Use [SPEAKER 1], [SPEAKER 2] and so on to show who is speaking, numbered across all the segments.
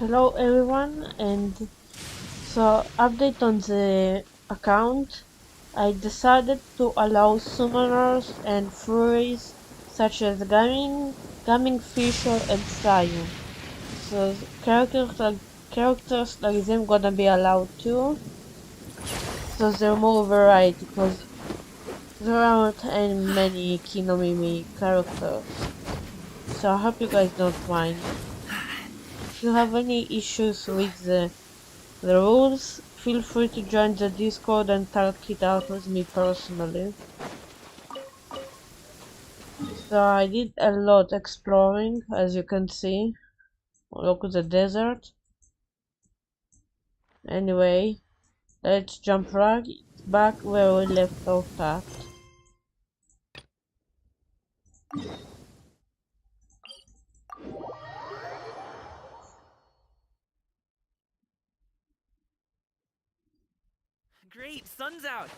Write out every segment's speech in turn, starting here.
[SPEAKER 1] Hello everyone, and so update on the account. I decided to allow summoners and furries such as gaming fisher and Sayu. So characters like them gonna be allowed too. So there are more variety because there aren't any many Kemonomimi characters. So I hope you guys don't mind. If you have any issues with the rules, feel free to join the Discord and talk it out with me personally. So I did a lot exploring, as you can see. Look at the desert. Anyway, let's jump right back where we left off at.
[SPEAKER 2] Great, sun's out.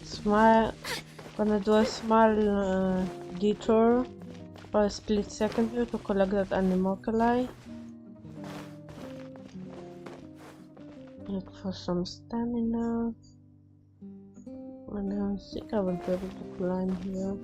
[SPEAKER 1] Smile, gonna do a small detour for a split second here to collect that animalculi. Look for some stamina. And I don't think I will be able to climb here.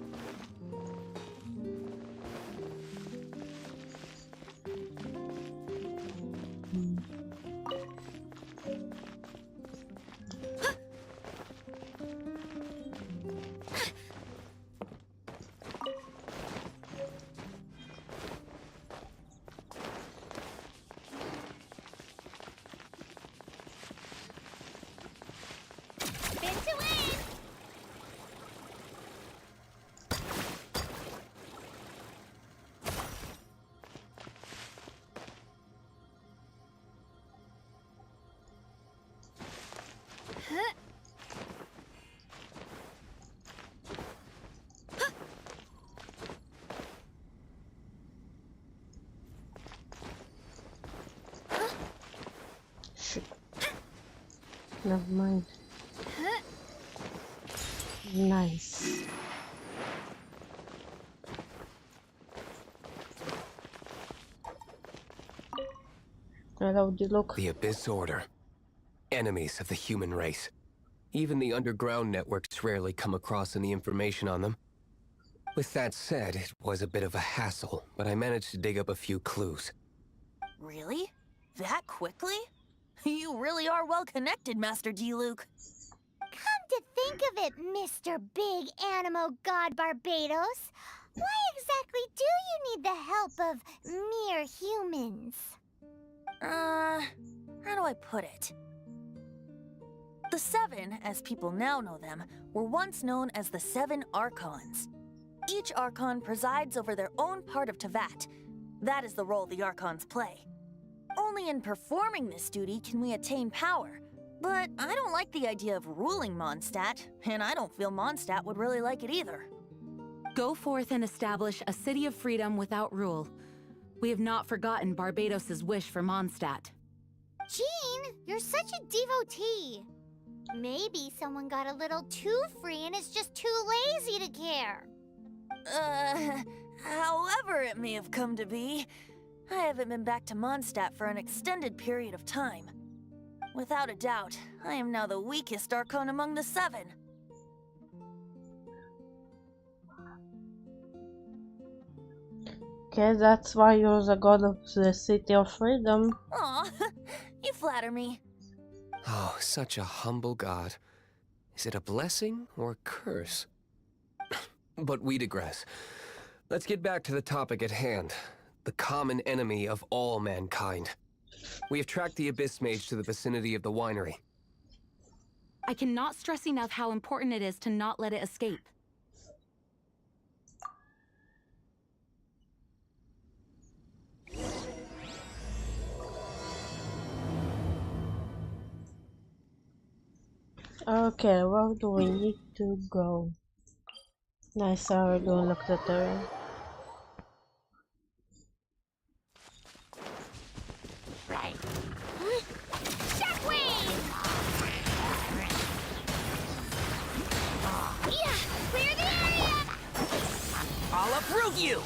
[SPEAKER 1] Shit. Never mind. Nice. How would you look?
[SPEAKER 3] The Abyss Order. Enemies of the human race. Even the underground networks rarely come across any information on them. With that said, it was a bit of a hassle, but I managed to dig up a few clues.
[SPEAKER 4] Really? That quickly? You really are well connected, Master D. Luke.
[SPEAKER 5] Come to think of it, Mr. Big Animo God Barbados, why exactly do you need the help of mere humans?
[SPEAKER 4] How do I put it? The Seven, as people now know them, were once known as the Seven Archons. Each Archon presides over their own part of Teyvat. That is the role the Archons play. Only in performing this duty can we attain power. But I don't like the idea of ruling Mondstadt, and I don't feel Mondstadt would really like it either.
[SPEAKER 6] Go forth and establish a city of freedom without rule. We have not forgotten Barbados's wish for Mondstadt.
[SPEAKER 5] Jean, you're such a devotee. Maybe someone got a little too free and is just too lazy to care.
[SPEAKER 4] However it may have come to be, I haven't been back to Mondstadt for an extended period of time. Without a doubt, I am now the weakest Archon among the Seven.
[SPEAKER 1] Okay, that's why you're the god of the City of Freedom.
[SPEAKER 4] Aw, you flatter me.
[SPEAKER 3] Oh, such a humble god. Is it a blessing or a curse? But we digress. Let's get back to the topic at hand. The common enemy of all mankind. We have tracked the Abyss Mage to the vicinity of the winery.
[SPEAKER 6] I cannot stress enough how important it is to not let it escape.
[SPEAKER 1] Okay, where do we need to go? Nice, we're going look at the terrain.
[SPEAKER 5] Shockwave! Yeah, clear the area!
[SPEAKER 2] I'll uproot you!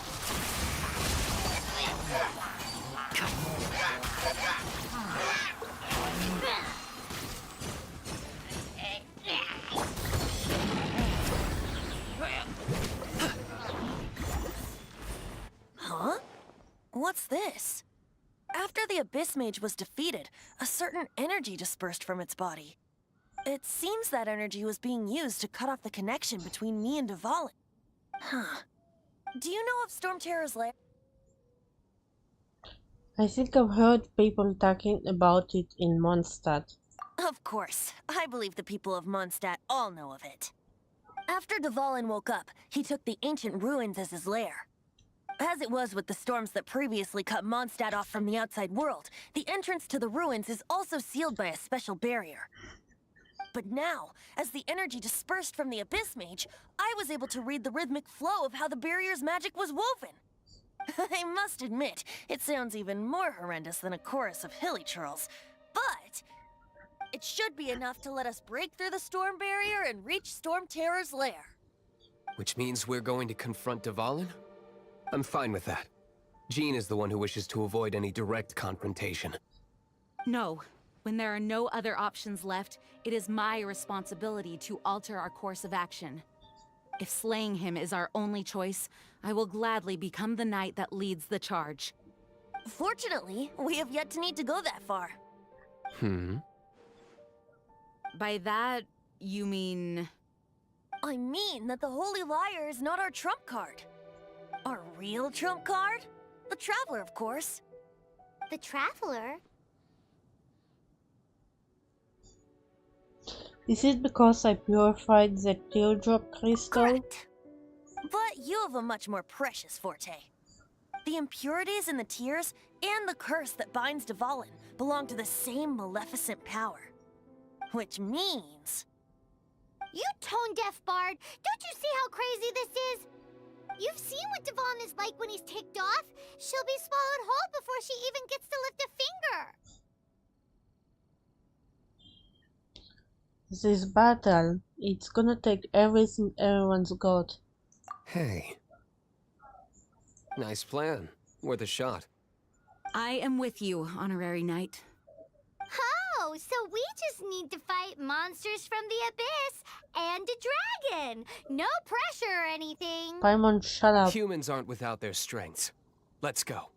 [SPEAKER 4] Huh? What's this? After the Abyss Mage was defeated, a certain energy dispersed from its body. It seems that energy was being used to cut off the connection between me and Dvalin. Huh. Do you know of Storm Terror's lair?
[SPEAKER 1] I think I've heard people talking about it in Mondstadt.
[SPEAKER 4] Of course. I believe the people of Mondstadt all know of it. After Dvalin woke up, he took the ancient ruins as his lair. As it was with the storms that previously cut Mondstadt off from the outside world, the entrance to the ruins is also sealed by a special barrier. But now, as the energy dispersed from the Abyss Mage, I was able to read the rhythmic flow of how the barrier's magic was woven. I must admit, it sounds even more horrendous than a chorus of hilly churls, but it should be enough to let us break through the storm barrier and reach Storm Terror's lair.
[SPEAKER 3] Which means we're going to confront Dvalin? I'm fine with that. Jean is the one who wishes to avoid any direct confrontation.
[SPEAKER 6] No. When there are no other options left, it is my responsibility to alter our course of action. If slaying him is our only choice, I will gladly become the knight that leads the charge.
[SPEAKER 4] Fortunately, we have yet to need to go that far.
[SPEAKER 6] By that, you mean...
[SPEAKER 4] I mean that the Holy Liar is not our trump card. Our real trump card? The Traveler, of course.
[SPEAKER 5] The Traveler?
[SPEAKER 1] Is it because I purified the teardrop crystal?
[SPEAKER 4] Correct. But you have a much more precious forte. The impurities in the tears and the curse that binds Dvalin belong to the same maleficent power. Which means...
[SPEAKER 5] You tone-deaf bard! Don't you see how crazy this is? You've seen what Dvalin is like when he's ticked off. She'll be swallowed whole before she even gets to lift a finger.
[SPEAKER 1] This battle, it's gonna take everything everyone's got.
[SPEAKER 3] Hey. Nice plan. Worth a shot.
[SPEAKER 6] I am with you, Honorary Knight.
[SPEAKER 5] Oh, so we just need to fight monsters from the abyss and a dragon. No pressure or anything.
[SPEAKER 1] Paimon, shut up.
[SPEAKER 3] Humans aren't without their strengths. Let's go.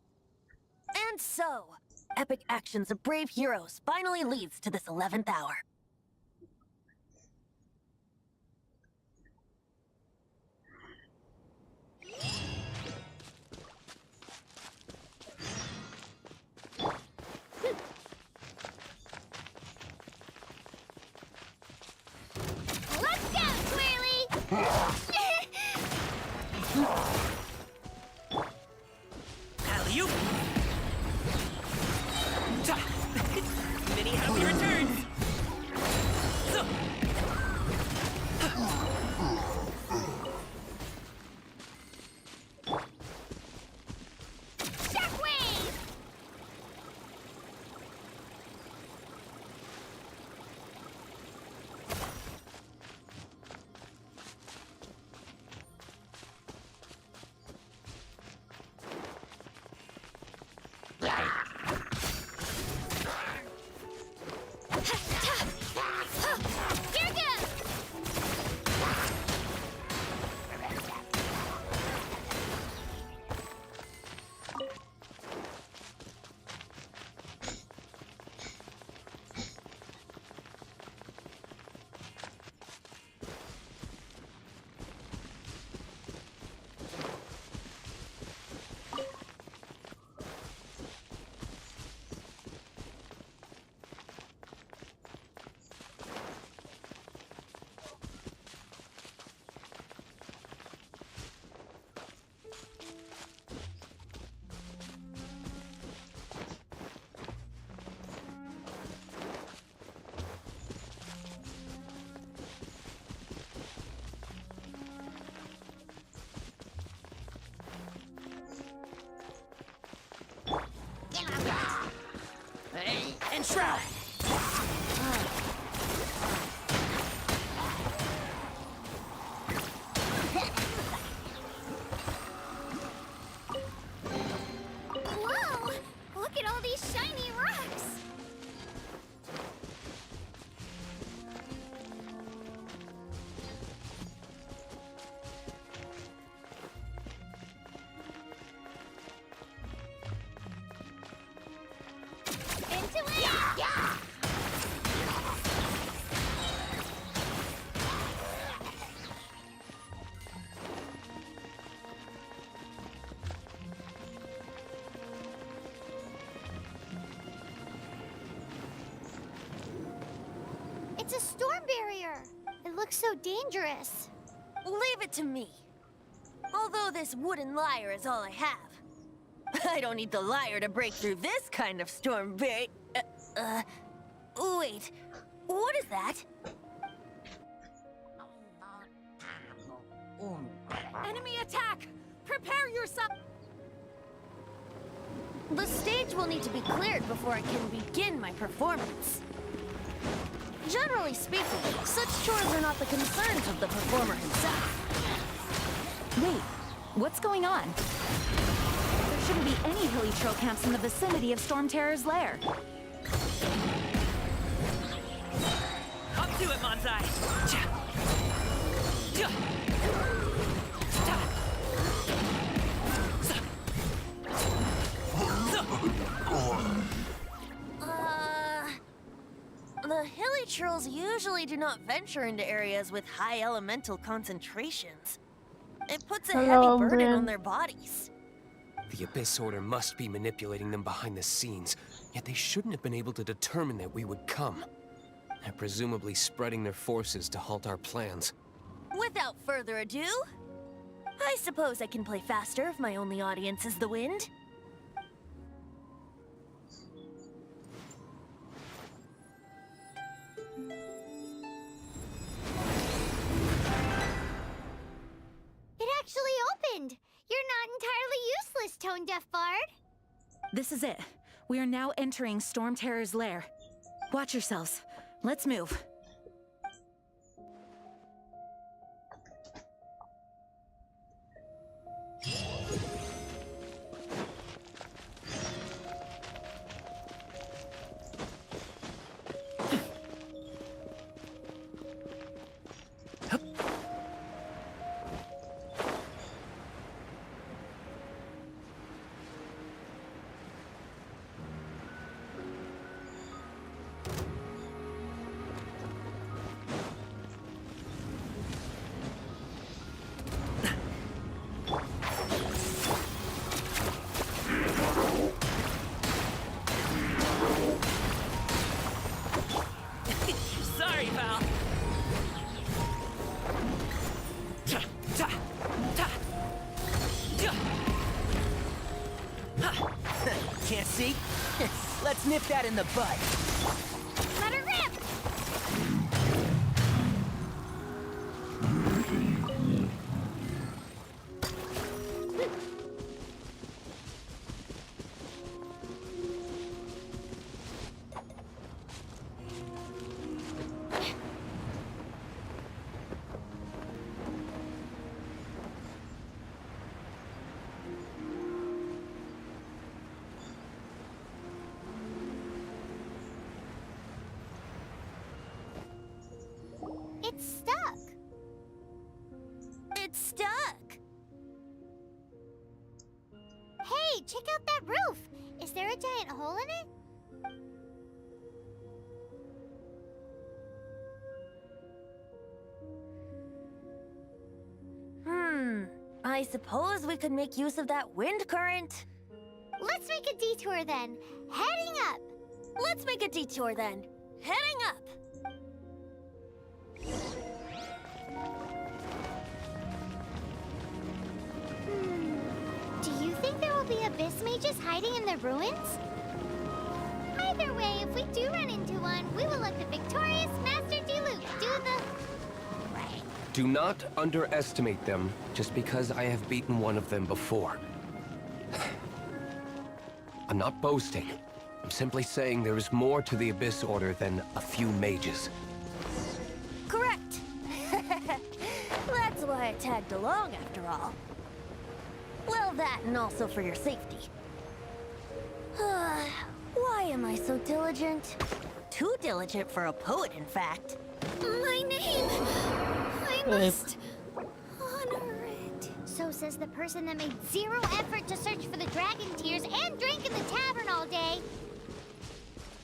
[SPEAKER 4] And so, epic actions of brave heroes finally leads to this 11th hour.
[SPEAKER 5] Let's go, Twirly!
[SPEAKER 2] Alley-oop! Many happy returns! Shroud!
[SPEAKER 5] Whoa! Look at all these shiny rocks! Into it! Yeah! It's a storm barrier. It looks so dangerous.
[SPEAKER 4] Leave it to me. Although this wooden lyre is all I have. I don't need the lyre to break through this kind of storm barrier. Wait. What is that?
[SPEAKER 6] Enemy attack! Prepare yourself!
[SPEAKER 4] The stage will need to be cleared before I can begin my performance. Generally speaking, such chores are not the concerns of the performer himself.
[SPEAKER 6] Wait, what's going on? There shouldn't be any hilly trail camps in the vicinity of Storm Terror's lair.
[SPEAKER 2] Up to it, Manzai! Cha. Ja. Ta. Sa. Sa.
[SPEAKER 4] The hilly trolls usually do not venture into areas with high elemental concentrations. It puts a
[SPEAKER 1] Hello,
[SPEAKER 4] heavy burden
[SPEAKER 1] Bryn.
[SPEAKER 4] on their bodies.
[SPEAKER 3] The Abyss Order must be manipulating them behind the scenes, yet they shouldn't have been able to determine that we would come. They're presumably spreading their forces to halt our plans.
[SPEAKER 4] Without further ado, I suppose I can play faster if my only audience is the wind.
[SPEAKER 5] It actually opened! You're not entirely useless, Tone Deaf Bard.
[SPEAKER 6] This is it. We are now entering Storm Terror's lair. Watch yourselves. Let's move.
[SPEAKER 2] Sorry, pal. Ta. Ta. Ta. Ja. Ha. Can't see? Let's nip that in the bud.
[SPEAKER 5] Let her rip! It's stuck.
[SPEAKER 4] It's stuck.
[SPEAKER 5] Hey, check out that roof. Is there a giant hole in it?
[SPEAKER 4] I suppose we could make use of that wind current.
[SPEAKER 5] Let's make a detour then. Heading up.
[SPEAKER 4] Let's make a detour then. Heading up.
[SPEAKER 5] Do you think there will be abyss mages hiding in the ruins? Either way, if we do run into one, we will let the victorious Master Diluc do the...
[SPEAKER 3] Do not underestimate them just because I have beaten one of them before. I'm not boasting. I'm simply saying there is more to the Abyss Order than a few mages.
[SPEAKER 4] Correct. That's why I tagged along after all. Well, that and also for your safety. Why am I so diligent? Too diligent for a poet, in fact.
[SPEAKER 5] My name! I must honor it. So says the person that made zero effort to search for the dragon tears and drank in the tavern all day.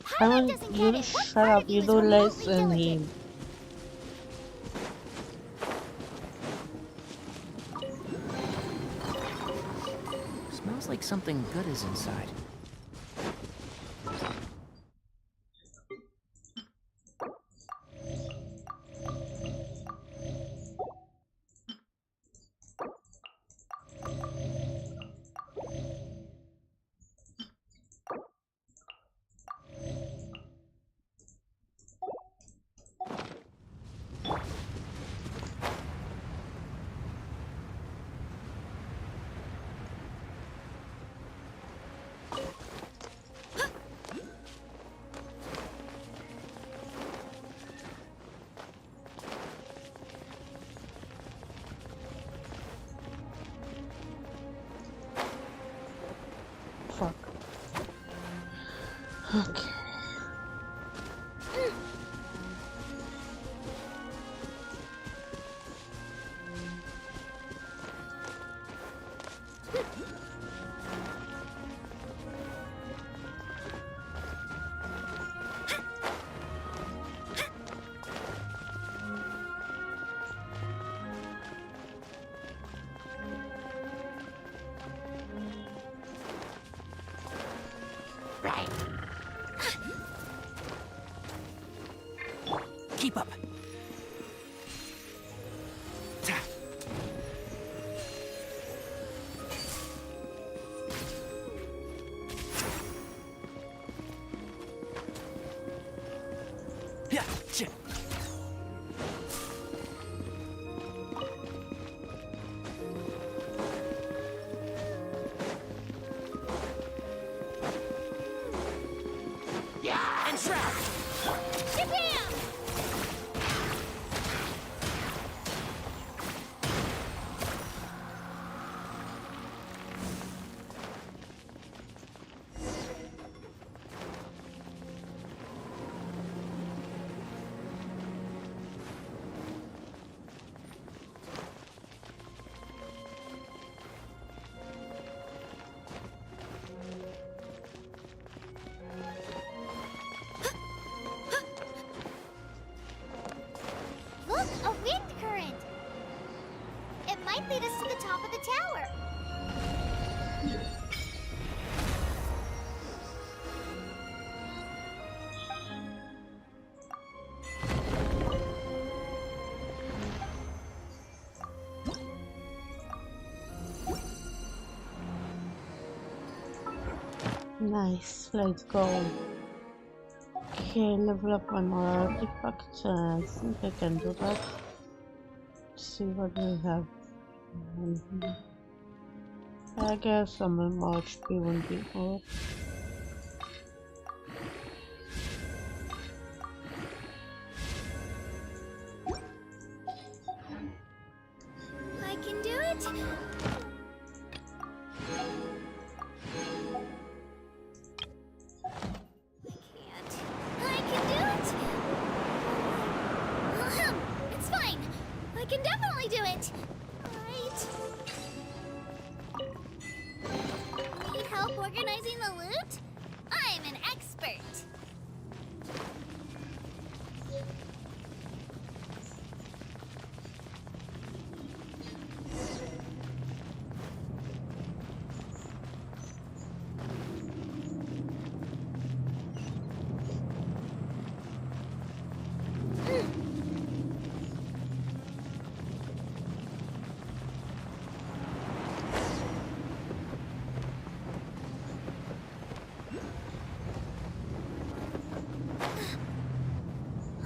[SPEAKER 1] I
[SPEAKER 5] Paimon
[SPEAKER 1] want
[SPEAKER 5] doesn't
[SPEAKER 1] you
[SPEAKER 5] get
[SPEAKER 1] to
[SPEAKER 5] it. What
[SPEAKER 1] shut
[SPEAKER 5] part
[SPEAKER 1] up,
[SPEAKER 5] of you
[SPEAKER 1] you
[SPEAKER 5] is
[SPEAKER 1] don't
[SPEAKER 5] remotely
[SPEAKER 1] listen
[SPEAKER 5] diligent?
[SPEAKER 1] him.
[SPEAKER 2] Smells like something good is inside.
[SPEAKER 1] Fuck. Okay.
[SPEAKER 2] Keep up. Ta. Yeah, shit. Yeah, and trap.
[SPEAKER 5] Shabam! Look, a wind current! It might lead us to the top of the tower.
[SPEAKER 1] Nice, let's go. Okay, level up one more artifact. I think I can do that. See what we have. I guess some more HP won't be good.
[SPEAKER 5] I can do it. I can do it. It's fine. I can definitely do it. Right. Need help organizing the loot? I'm an expert.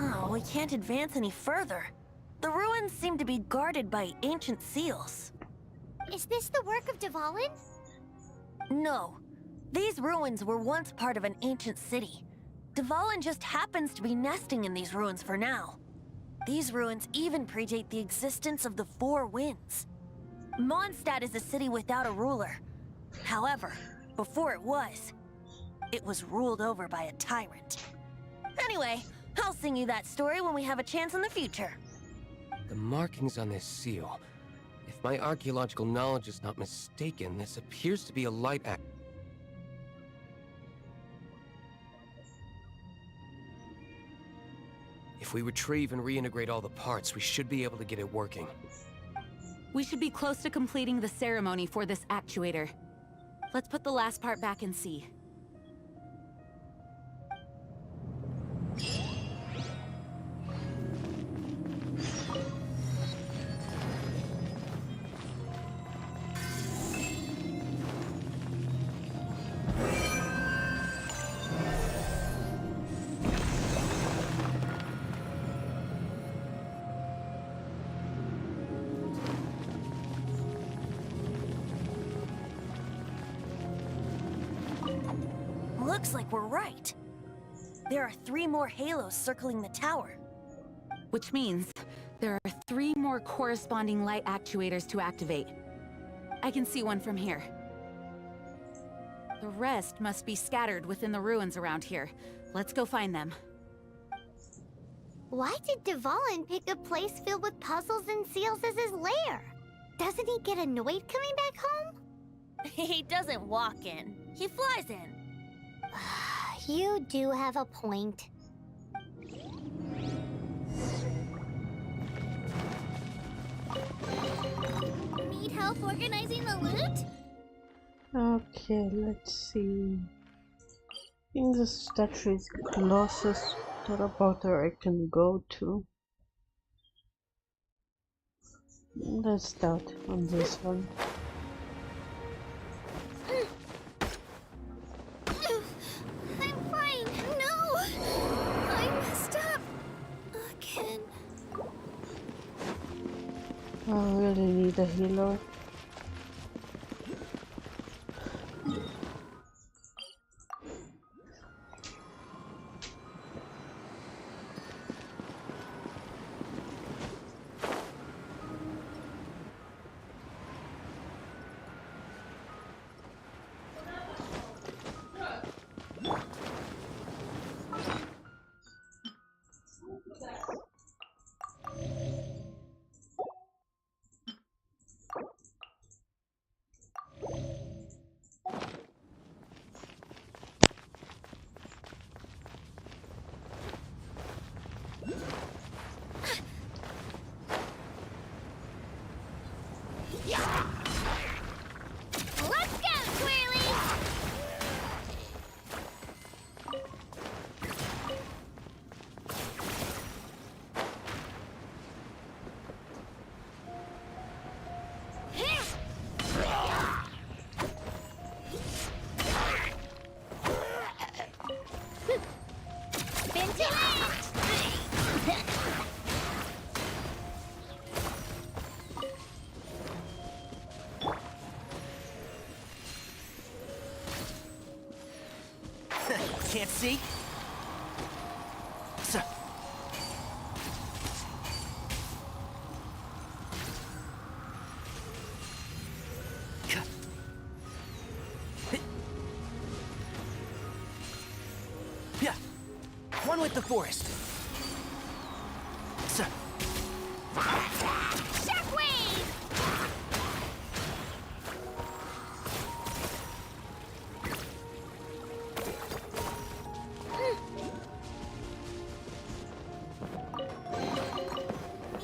[SPEAKER 4] Oh, we can't advance any further. The ruins seem to be guarded by ancient seals.
[SPEAKER 5] Is this the work of Dvalin?
[SPEAKER 4] No. These ruins were once part of an ancient city. Dvalin just happens to be nesting in these ruins for now. These ruins even predate the existence of the Four Winds. Mondstadt is a city without a ruler. However, before it was ruled over by a tyrant. Anyway, I'll sing you that story when we have a chance in the future.
[SPEAKER 3] The markings on this seal. If my archaeological knowledge is not mistaken, this appears to be a light act. If we retrieve and reintegrate all the parts, we should be able to get it working.
[SPEAKER 6] We should be close to completing the ceremony for this actuator. Let's put the last part back and see.
[SPEAKER 4] Looks like we're right. There are 3 more halos circling the tower.
[SPEAKER 6] Which means there are 3 more corresponding light actuators to activate. I can see one from here. The rest must be scattered within the ruins around here. Let's go find them.
[SPEAKER 5] Why did Dvalin pick a place filled with puzzles and seals as his lair? Doesn't he get annoyed coming back home?
[SPEAKER 4] He doesn't walk in. He flies in.
[SPEAKER 5] You do have a point. Need help organizing the loot?
[SPEAKER 1] Okay, let's see. I think the statue is closest to the border I can go to. Let's start on this one.
[SPEAKER 5] I'm fine. No! I messed up. Again.
[SPEAKER 1] I really need a healer.
[SPEAKER 5] Let's go, Twirly!
[SPEAKER 2] Can't see? So. Yeah. One with the forest. So.
[SPEAKER 5] Shockwave!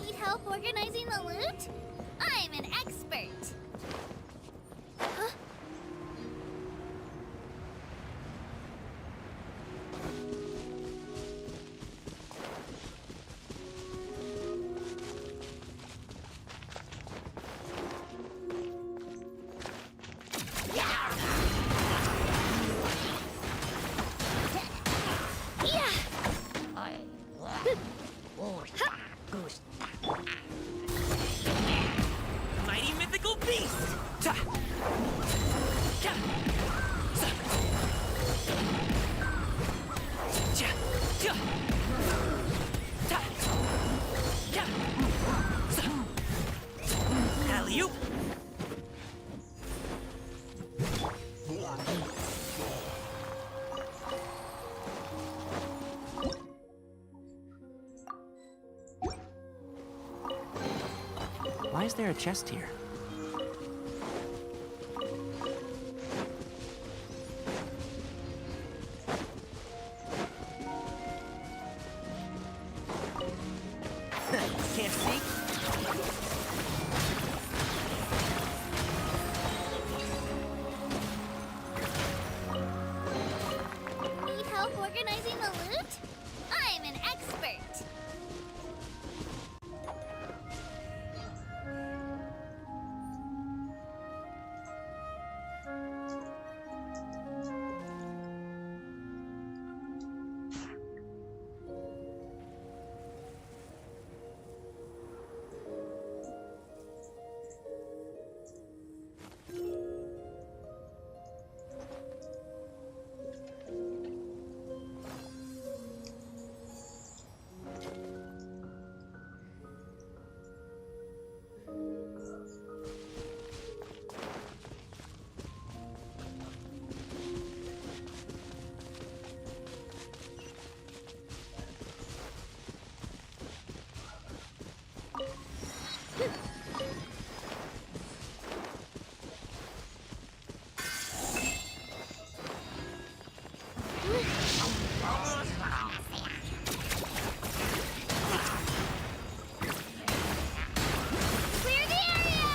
[SPEAKER 5] Need help organizing the loot? I'm an expert. Huh?
[SPEAKER 2] is there a chest here? Can't see?
[SPEAKER 5] Need help organizing the loot? I'm an expert. Clear the area!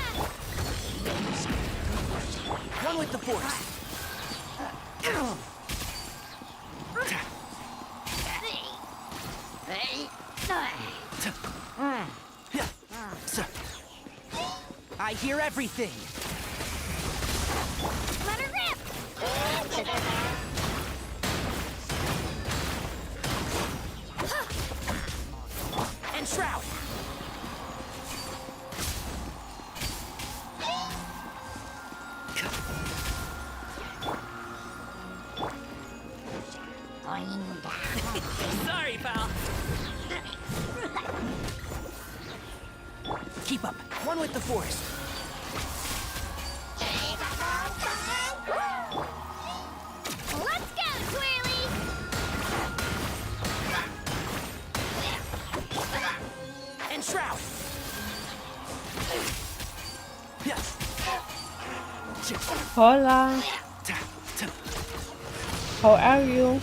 [SPEAKER 2] One with the force. I hear everything.
[SPEAKER 5] Let her rip!
[SPEAKER 2] And Shroud. Sorry, pal. Keep up. One with the force.
[SPEAKER 5] Let's go, Twirly!
[SPEAKER 2] And Shroud. Yes.
[SPEAKER 1] Hola, how are you?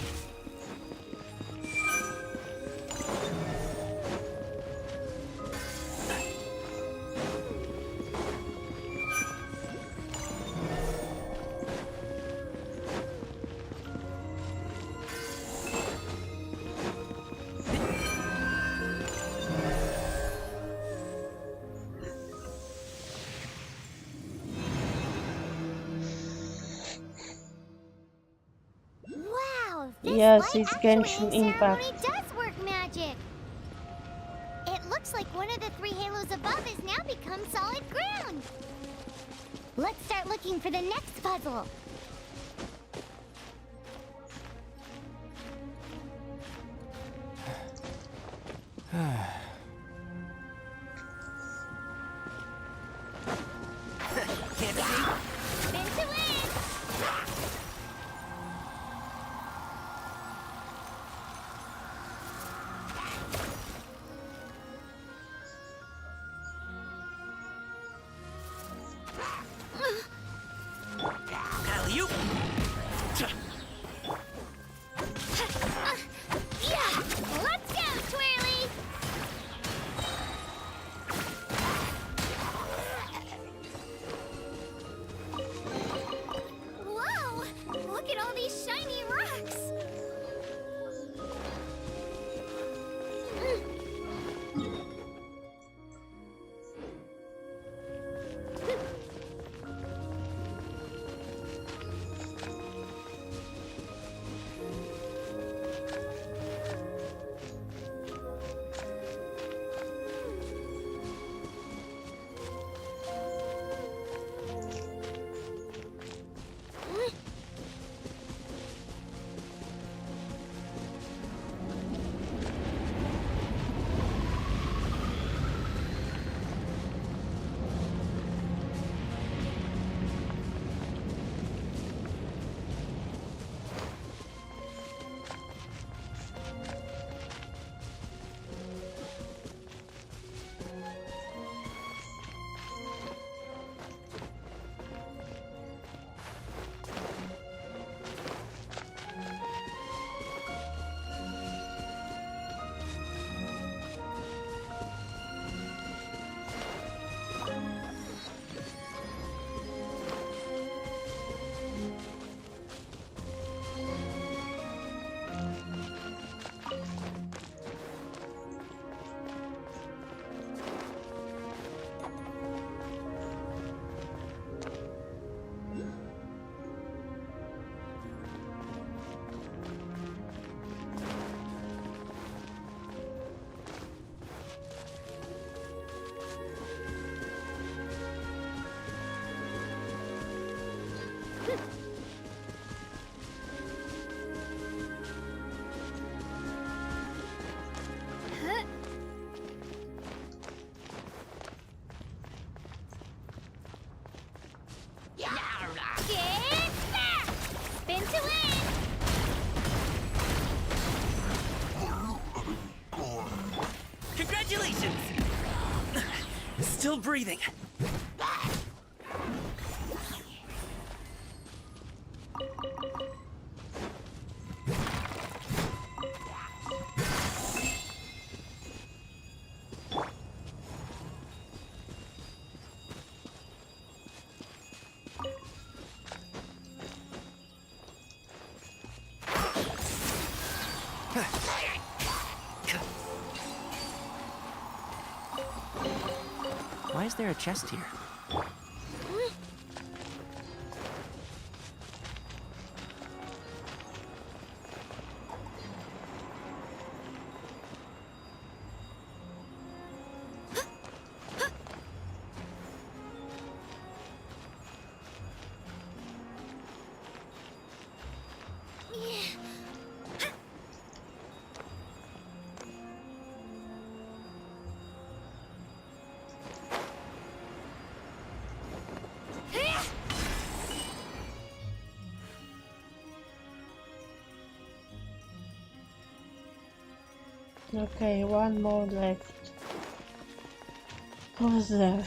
[SPEAKER 5] Wow, this
[SPEAKER 1] Yes,
[SPEAKER 5] light
[SPEAKER 1] it's
[SPEAKER 5] actually
[SPEAKER 1] Genshin Impact.
[SPEAKER 5] ceremony does work magic. It looks like one of the three halos above has now become solid ground. Let's start looking for the next puzzle.
[SPEAKER 2] Can't see?
[SPEAKER 5] Spin to win!
[SPEAKER 2] Alley-oop.
[SPEAKER 5] Yeah! Let's go, Twirly! Get back! Spin to win!
[SPEAKER 2] Congratulations! Still breathing. Why is there a chest here?
[SPEAKER 1] Okay, one more left. Who's there?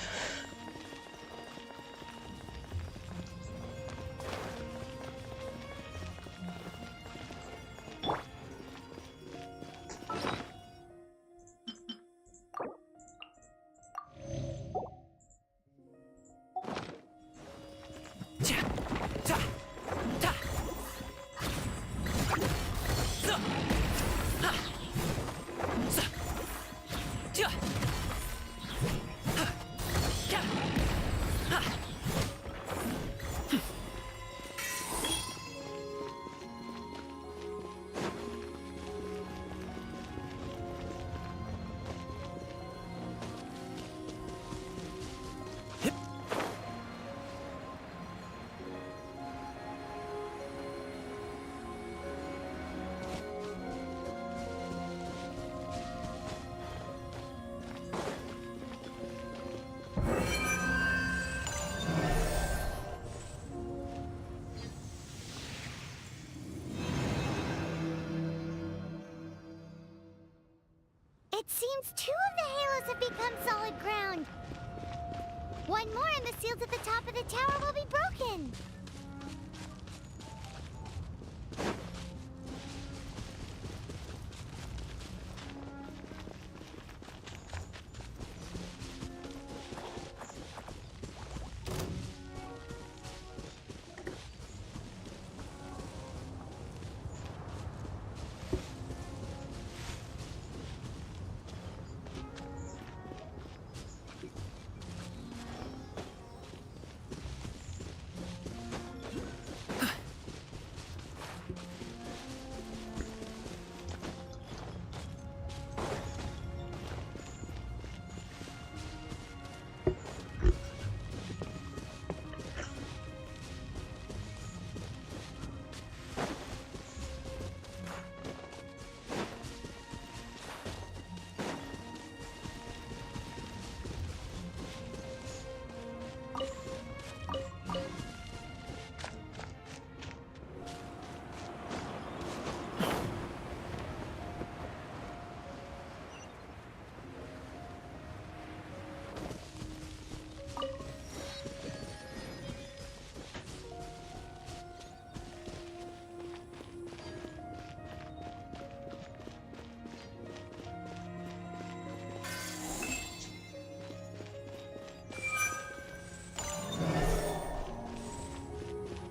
[SPEAKER 5] It seems 2 of the halos have become solid ground. One more and the seals at the top of the tower will be broken.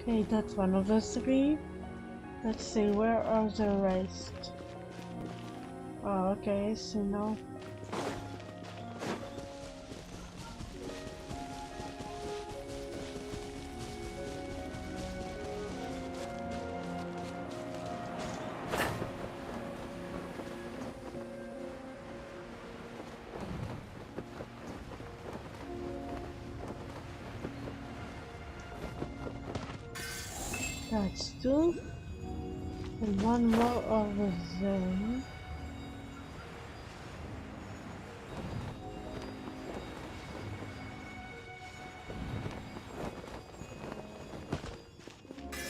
[SPEAKER 1] Okay, that's one of the 3. Let's see, where are the rest? Oh, okay, so now. That's two. And one more over there.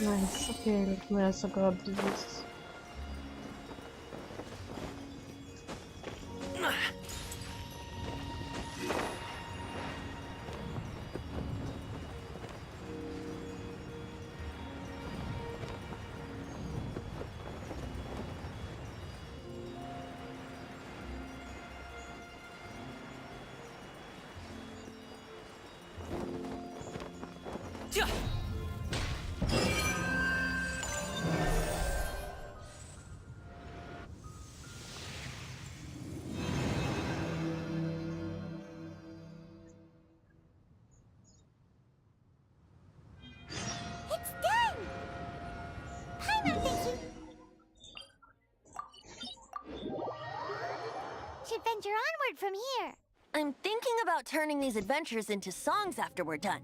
[SPEAKER 1] Nice. Okay, let me also grab this.
[SPEAKER 5] It's done! Paimon thinks you should venture onward from here.
[SPEAKER 4] I'm thinking about turning these adventures into songs after we're done.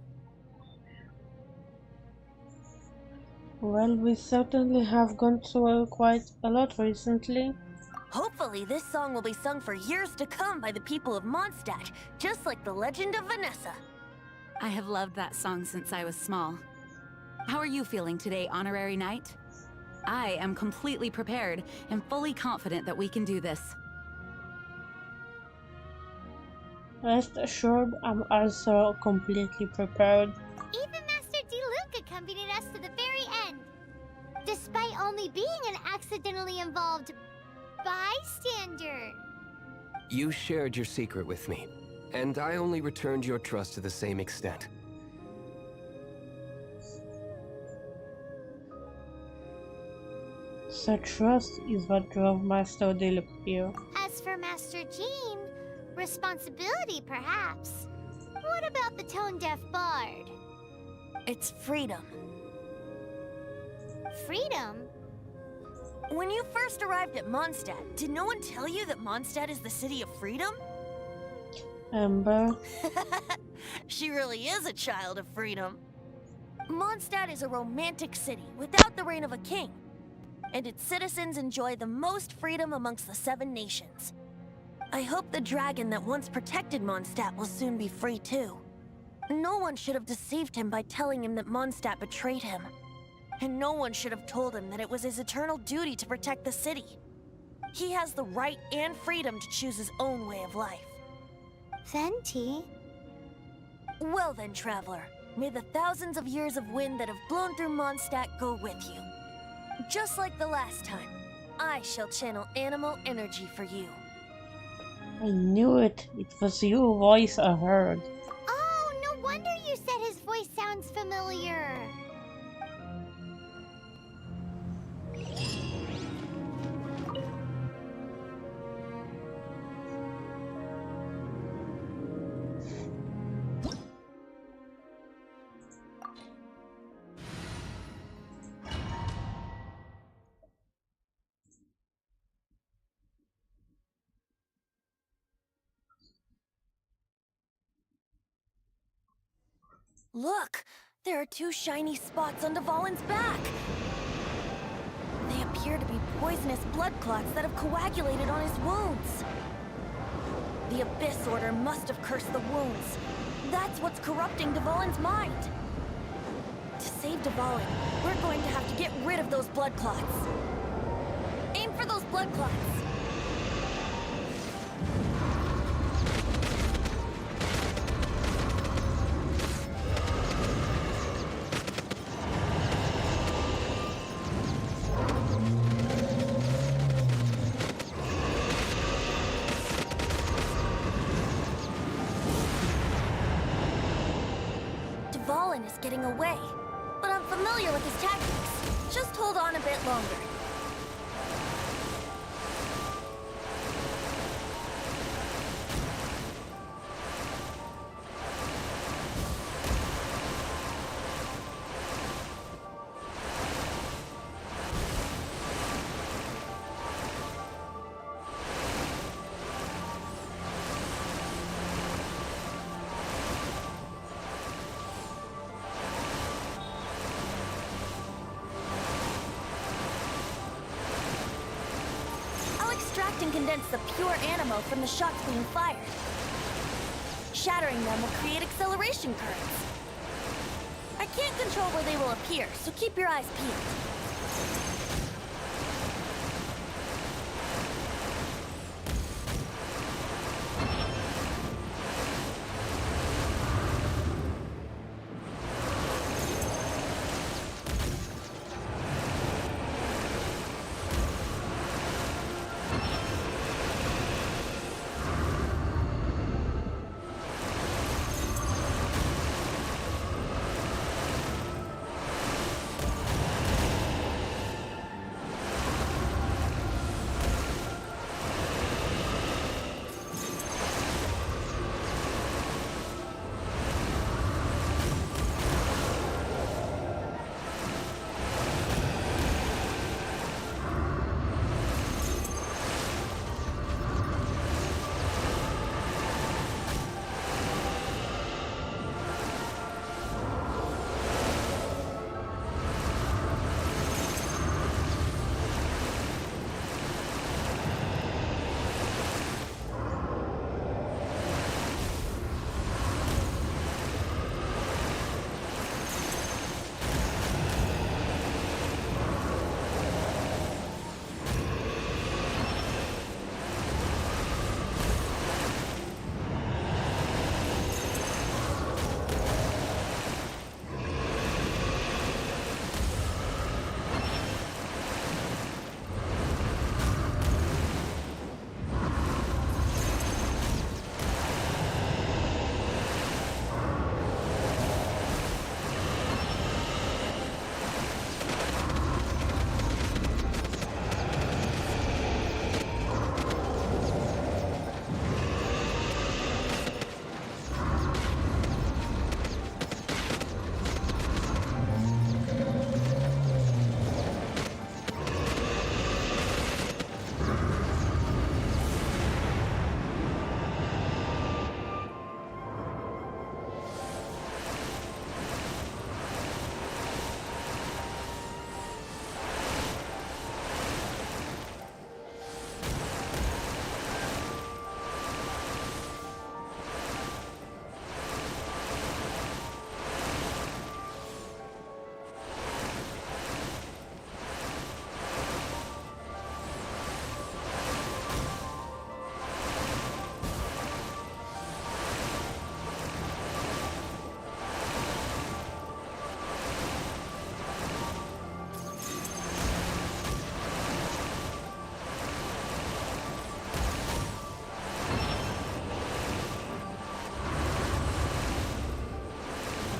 [SPEAKER 1] Well, we certainly have gone through quite a lot recently.
[SPEAKER 4] Hopefully, this song will be sung for years to come by the people of Mondstadt, just like the legend of Vanessa.
[SPEAKER 6] I have loved that song since I was small. How are you feeling today, Honorary Knight? I am completely prepared and fully confident that we can do this.
[SPEAKER 1] Rest assured, I'm also completely prepared.
[SPEAKER 5] Even Master D. accompanied us to the very end, despite only being an accidentally involved bystander.
[SPEAKER 3] You shared your secret with me, and I only returned your trust to the same extent.
[SPEAKER 1] So trust is what drove Master Dilip here.
[SPEAKER 5] As for Master Jean, responsibility perhaps. What about the tone-deaf bard?
[SPEAKER 4] It's freedom.
[SPEAKER 5] Freedom?
[SPEAKER 4] When you first arrived at Mondstadt, did no one tell you that Mondstadt is the city of freedom?
[SPEAKER 1] Amber,
[SPEAKER 4] She really is a child of freedom. Mondstadt is a romantic city without the reign of a king, and its citizens enjoy the most freedom amongst the 7 nations. I hope the dragon that once protected Mondstadt will soon be free too. No one should have deceived him by telling him that Mondstadt betrayed him. And no one should have told him that it was his eternal duty to protect the city. He has the right and freedom to choose his own way of life.
[SPEAKER 5] Venti?
[SPEAKER 4] Well then, traveler, may the thousands of years of wind that have blown through Mondstadt go with you. Just like the last time, I shall channel animal energy for you.
[SPEAKER 1] I knew it. It was your voice I heard.
[SPEAKER 5] Oh, no wonder you said his voice sounds familiar.
[SPEAKER 4] Look! There are 2 shiny spots on Dvalin's back! They appear to be poisonous blood clots that have coagulated on his wounds. The Abyss Order must have cursed the wounds. That's what's corrupting Dvalin's mind. To save Dvalin, we're going to have to get rid of those blood clots. Aim for those blood clots. Dvalin is getting away, but I'm familiar with his tactics. Just hold on a bit longer. collect and condense the pure animo from the shots being fired. Shattering them will create acceleration currents. I can't control where they will appear, so keep your eyes peeled.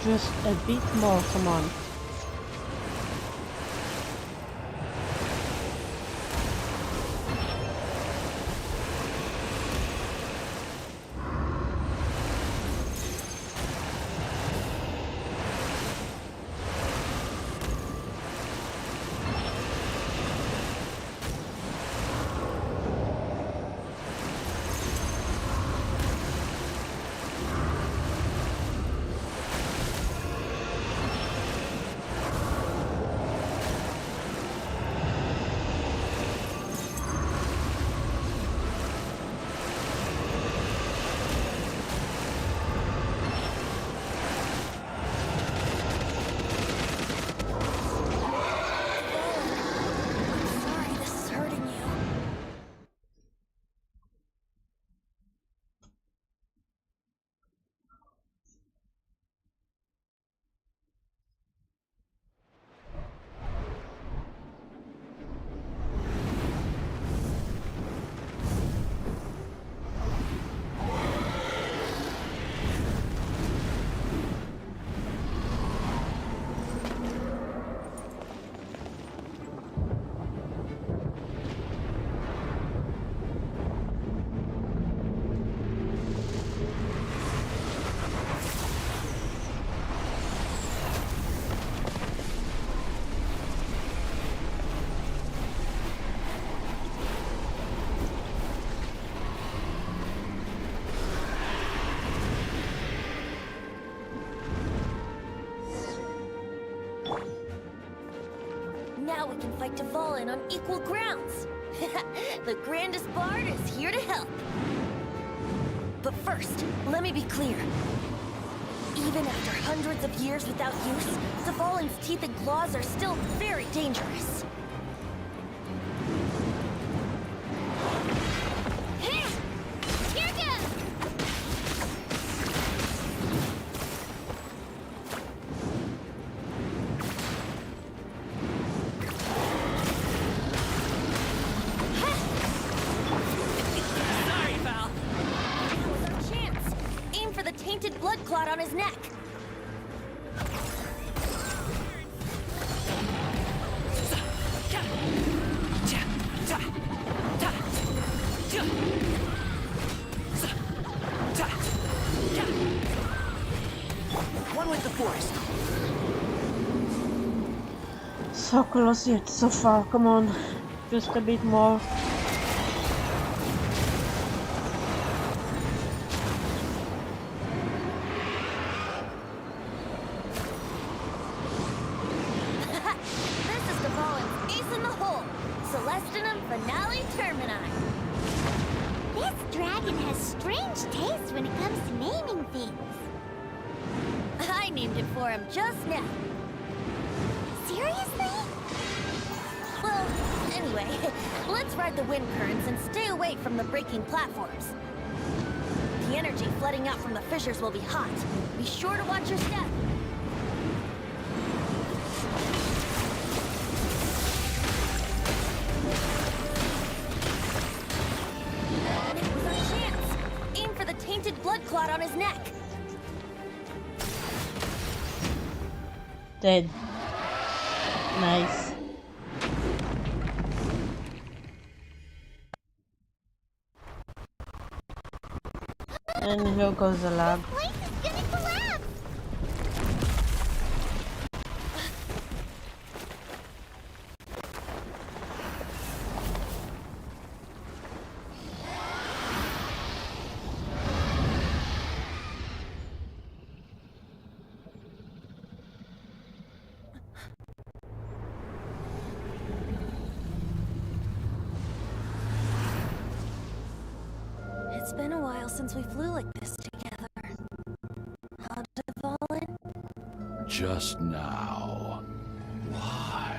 [SPEAKER 1] Just a bit more, come on.
[SPEAKER 4] Sorry, this is hurting you. Now we can fight Tavalin on equal grounds. The grandest bard is here to help. But first, let me be clear. Even after hundreds of years without use, Dvalin's teeth and claws are still very dangerous.
[SPEAKER 5] Here goes!
[SPEAKER 2] Sorry, pal.
[SPEAKER 4] That was our chance. Aim for the tainted blood clot on his neck.
[SPEAKER 2] One with the forest.
[SPEAKER 1] So close yet so far. Come on, just a bit more.
[SPEAKER 4] This is Dvalin's ace in the hole. Celestinum Finale Termini.
[SPEAKER 5] This dragon has strange taste when it comes to naming things.
[SPEAKER 4] I named it for him just now.
[SPEAKER 5] Seriously?
[SPEAKER 4] Well, anyway, let's ride the wind currents and stay away from the breaking platforms. The energy flooding out from the fissures will be hot. Be sure to watch your step. It was our chance. Aim for the tainted blood clot on his neck.
[SPEAKER 1] Dead. Nice. And here goes the lab.
[SPEAKER 5] Place is gonna collapse!
[SPEAKER 4] It's been a while since we flew like this together. How did it fall in?
[SPEAKER 7] Just now. Why?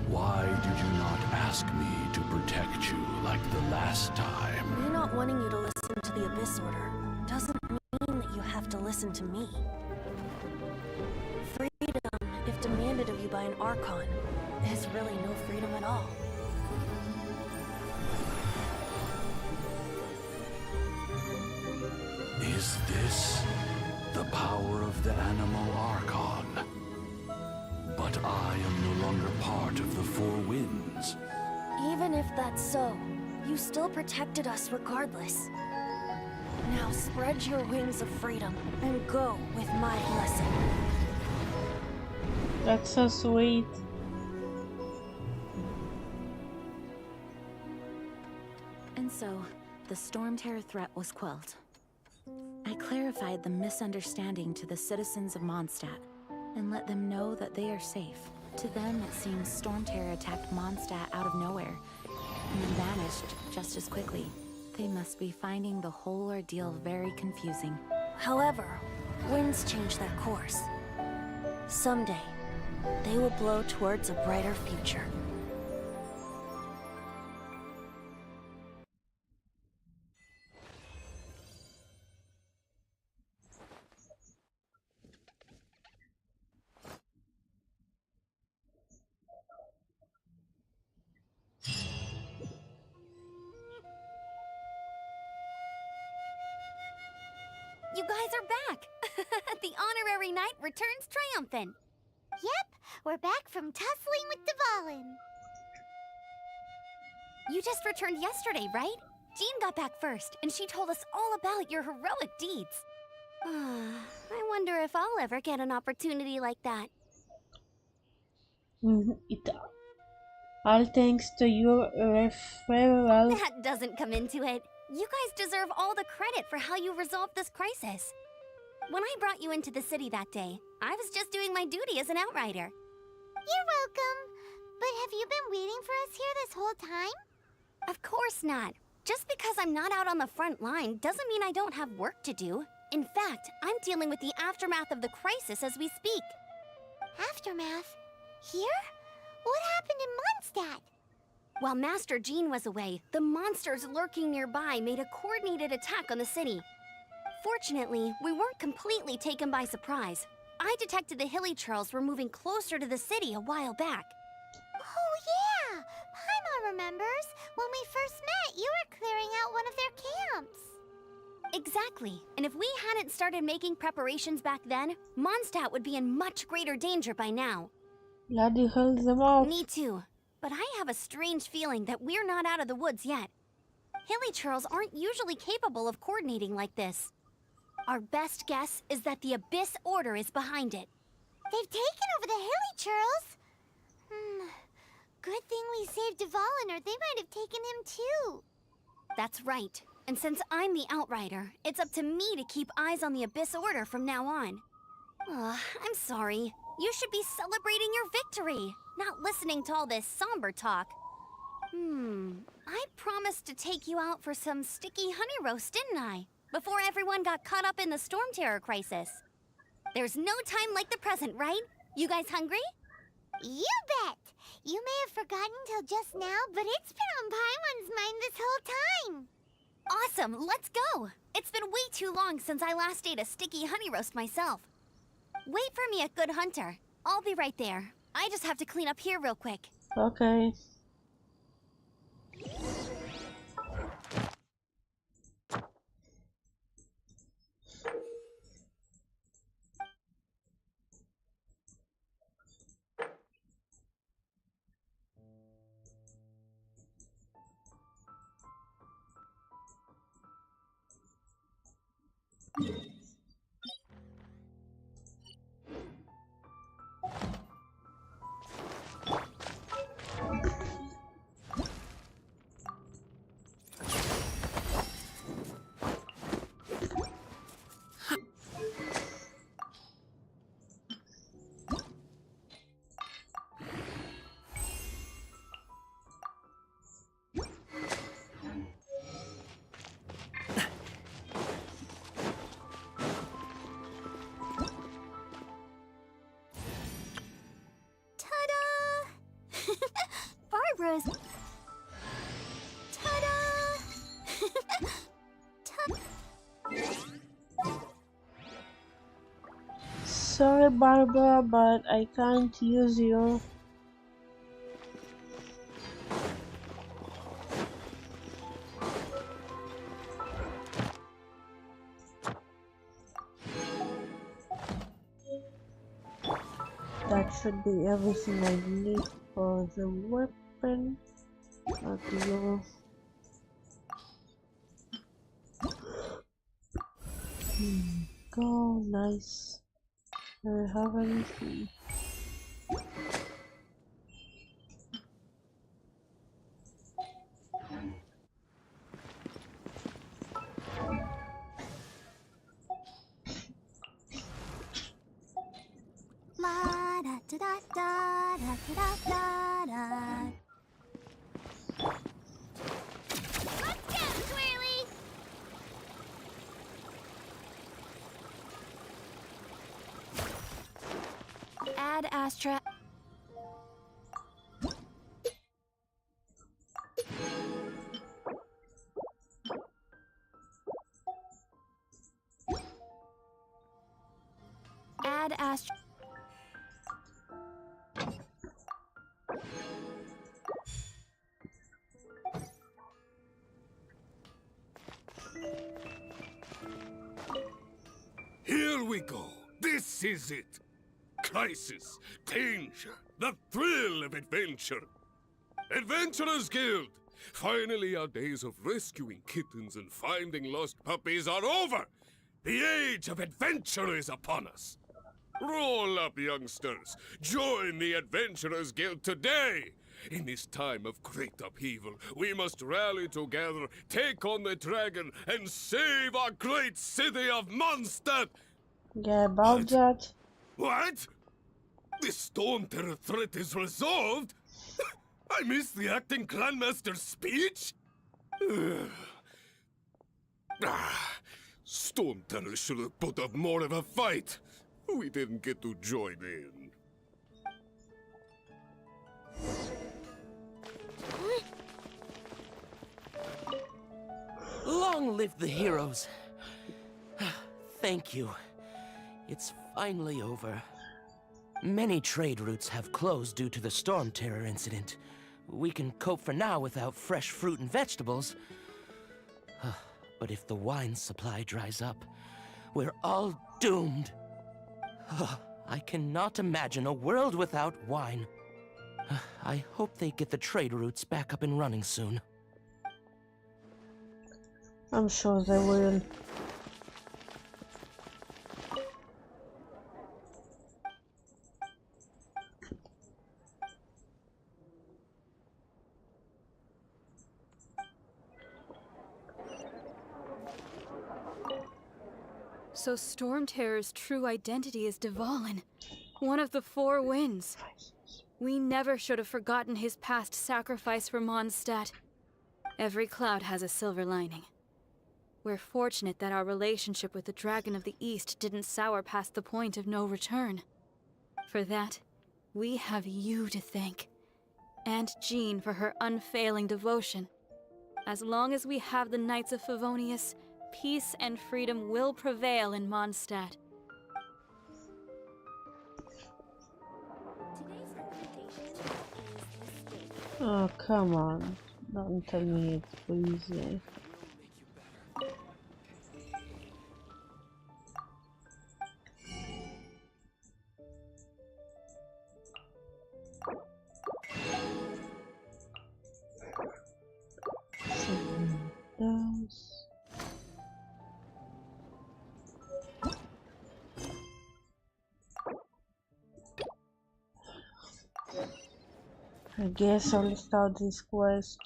[SPEAKER 7] Why did you not ask me to protect you like the last time?
[SPEAKER 4] Me not wanting you to listen to the Abyss Order doesn't mean that you have to listen to me. Freedom, if demanded of you by an Archon, is really no freedom at all.
[SPEAKER 7] Is this the power of the Animal Archon? But I am no longer part of the Four Winds.
[SPEAKER 4] Even if that's so, you still protected us regardless. Now spread your wings of freedom and go with my blessing.
[SPEAKER 1] That's so sweet.
[SPEAKER 6] And so, the Storm Terror threat was quelled. I clarified the misunderstanding to the citizens of Mondstadt, and let them know that they are safe. To them, it seems Storm Terror attacked Mondstadt out of nowhere, and then vanished just as quickly. They must be finding the whole ordeal very confusing.
[SPEAKER 4] However, winds change their course. Someday, they will blow towards a brighter future.
[SPEAKER 5] You guys are back! The honorary knight returns triumphant. Yep, we're back from tussling with Dvalin. You just returned yesterday, right? Jean got back first, and she told us all about your heroic deeds. I wonder if I'll ever get an opportunity like that.
[SPEAKER 1] All thanks to your referral.
[SPEAKER 5] That doesn't come into it. You guys deserve all the credit for how you resolved this crisis. When I brought you into the city that day, I was just doing my duty as an outrider. You're welcome. But have you been waiting for us here this whole time?
[SPEAKER 8] Of course not. Just because I'm not out on the front line doesn't mean I don't have work to do. In fact, I'm dealing with the aftermath of the crisis as we speak.
[SPEAKER 5] Aftermath? Here? What happened in Mondstadt?
[SPEAKER 8] While Master Jean was away, the monsters lurking nearby made a coordinated attack on the city. Fortunately, we weren't completely taken by surprise. I detected the Hilly Churls were moving closer to the city a while back.
[SPEAKER 5] Oh yeah! Paimon remembers. When we first met, you were clearing out one of their camps.
[SPEAKER 8] Exactly. And if we hadn't started making preparations back then, Mondstadt would be in much greater danger by now.
[SPEAKER 1] Bloody hell them off.
[SPEAKER 8] Me too. But I have a strange feeling that we're not out of the woods yet. Hilly Churls aren't usually capable of coordinating like this. Our best guess is that the Abyss Order is behind it.
[SPEAKER 5] They've taken over the Hilly Churls. Good thing we saved Duvall, or they might have taken him too.
[SPEAKER 8] That's right. And since I'm the Outrider, it's up to me to keep eyes on the Abyss Order from now on. I'm sorry. You should be celebrating your victory, not listening to all this somber talk. I promised to take you out for some sticky honey roast, didn't I? Before everyone got caught up in the Storm Terror crisis. There's no time like the present, right? You guys hungry?
[SPEAKER 5] You bet! You may have forgotten till just now, but it's been on Paimon's mind this whole time.
[SPEAKER 8] Awesome, let's go! It's been way too long since I last ate a sticky honey roast myself. Wait for me at Good Hunter. I'll be right there. I just have to clean up here real quick.
[SPEAKER 1] Okay.
[SPEAKER 8] Barbara's...
[SPEAKER 1] Sorry, Barbara, but I can't use you. That should be everything I need for the weapon. Okay. Go, nice. Do I have anything?
[SPEAKER 8] La da da da da da da da da.
[SPEAKER 5] Let's go, Twirly!
[SPEAKER 8] Add Astra. Add Astra.
[SPEAKER 9] Here we go. This is it. Crisis, danger, the thrill of adventure. Adventurers Guild! Finally, our days of rescuing kittens and finding lost puppies are over! The age of adventure is upon us! Roll up, youngsters! Join the Adventurers Guild today! In this time of great upheaval, we must rally together, take on the dragon, and save our great city of Mondstadt!
[SPEAKER 1] Yeah, about that.
[SPEAKER 9] What? The Storm Terror threat is resolved? I missed the acting clanmaster's speech? Storm Terror should have put up more of a fight. We didn't get to join in.
[SPEAKER 2] Long live the heroes. Thank you. It's finally over. Many trade routes have closed due to the Storm Terror incident. We can cope for now without fresh fruit and vegetables. But if the wine supply dries up, we're all doomed. I cannot imagine a world without wine. I hope they get the trade routes back up and running soon.
[SPEAKER 1] I'm sure they will.
[SPEAKER 10] So Storm Terror's true identity is Dvalin, one of the four winds. We never should have forgotten his past sacrifice for Mondstadt. Every cloud has a silver lining. We're fortunate that our relationship with the Dragon of the East didn't sour past the point of no return. For that, we have you to thank. And Jean for her unfailing devotion. As long as we have the Knights of Favonius, peace and freedom will prevail in Mondstadt.
[SPEAKER 1] Oh, come on. Don't tell me it's easy. I guess I'll start this quest.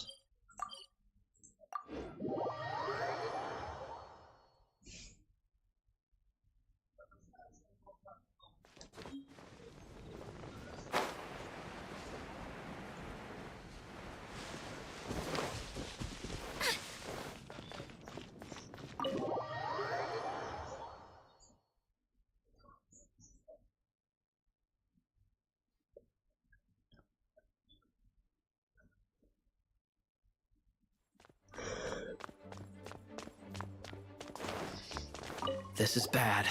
[SPEAKER 2] This is bad.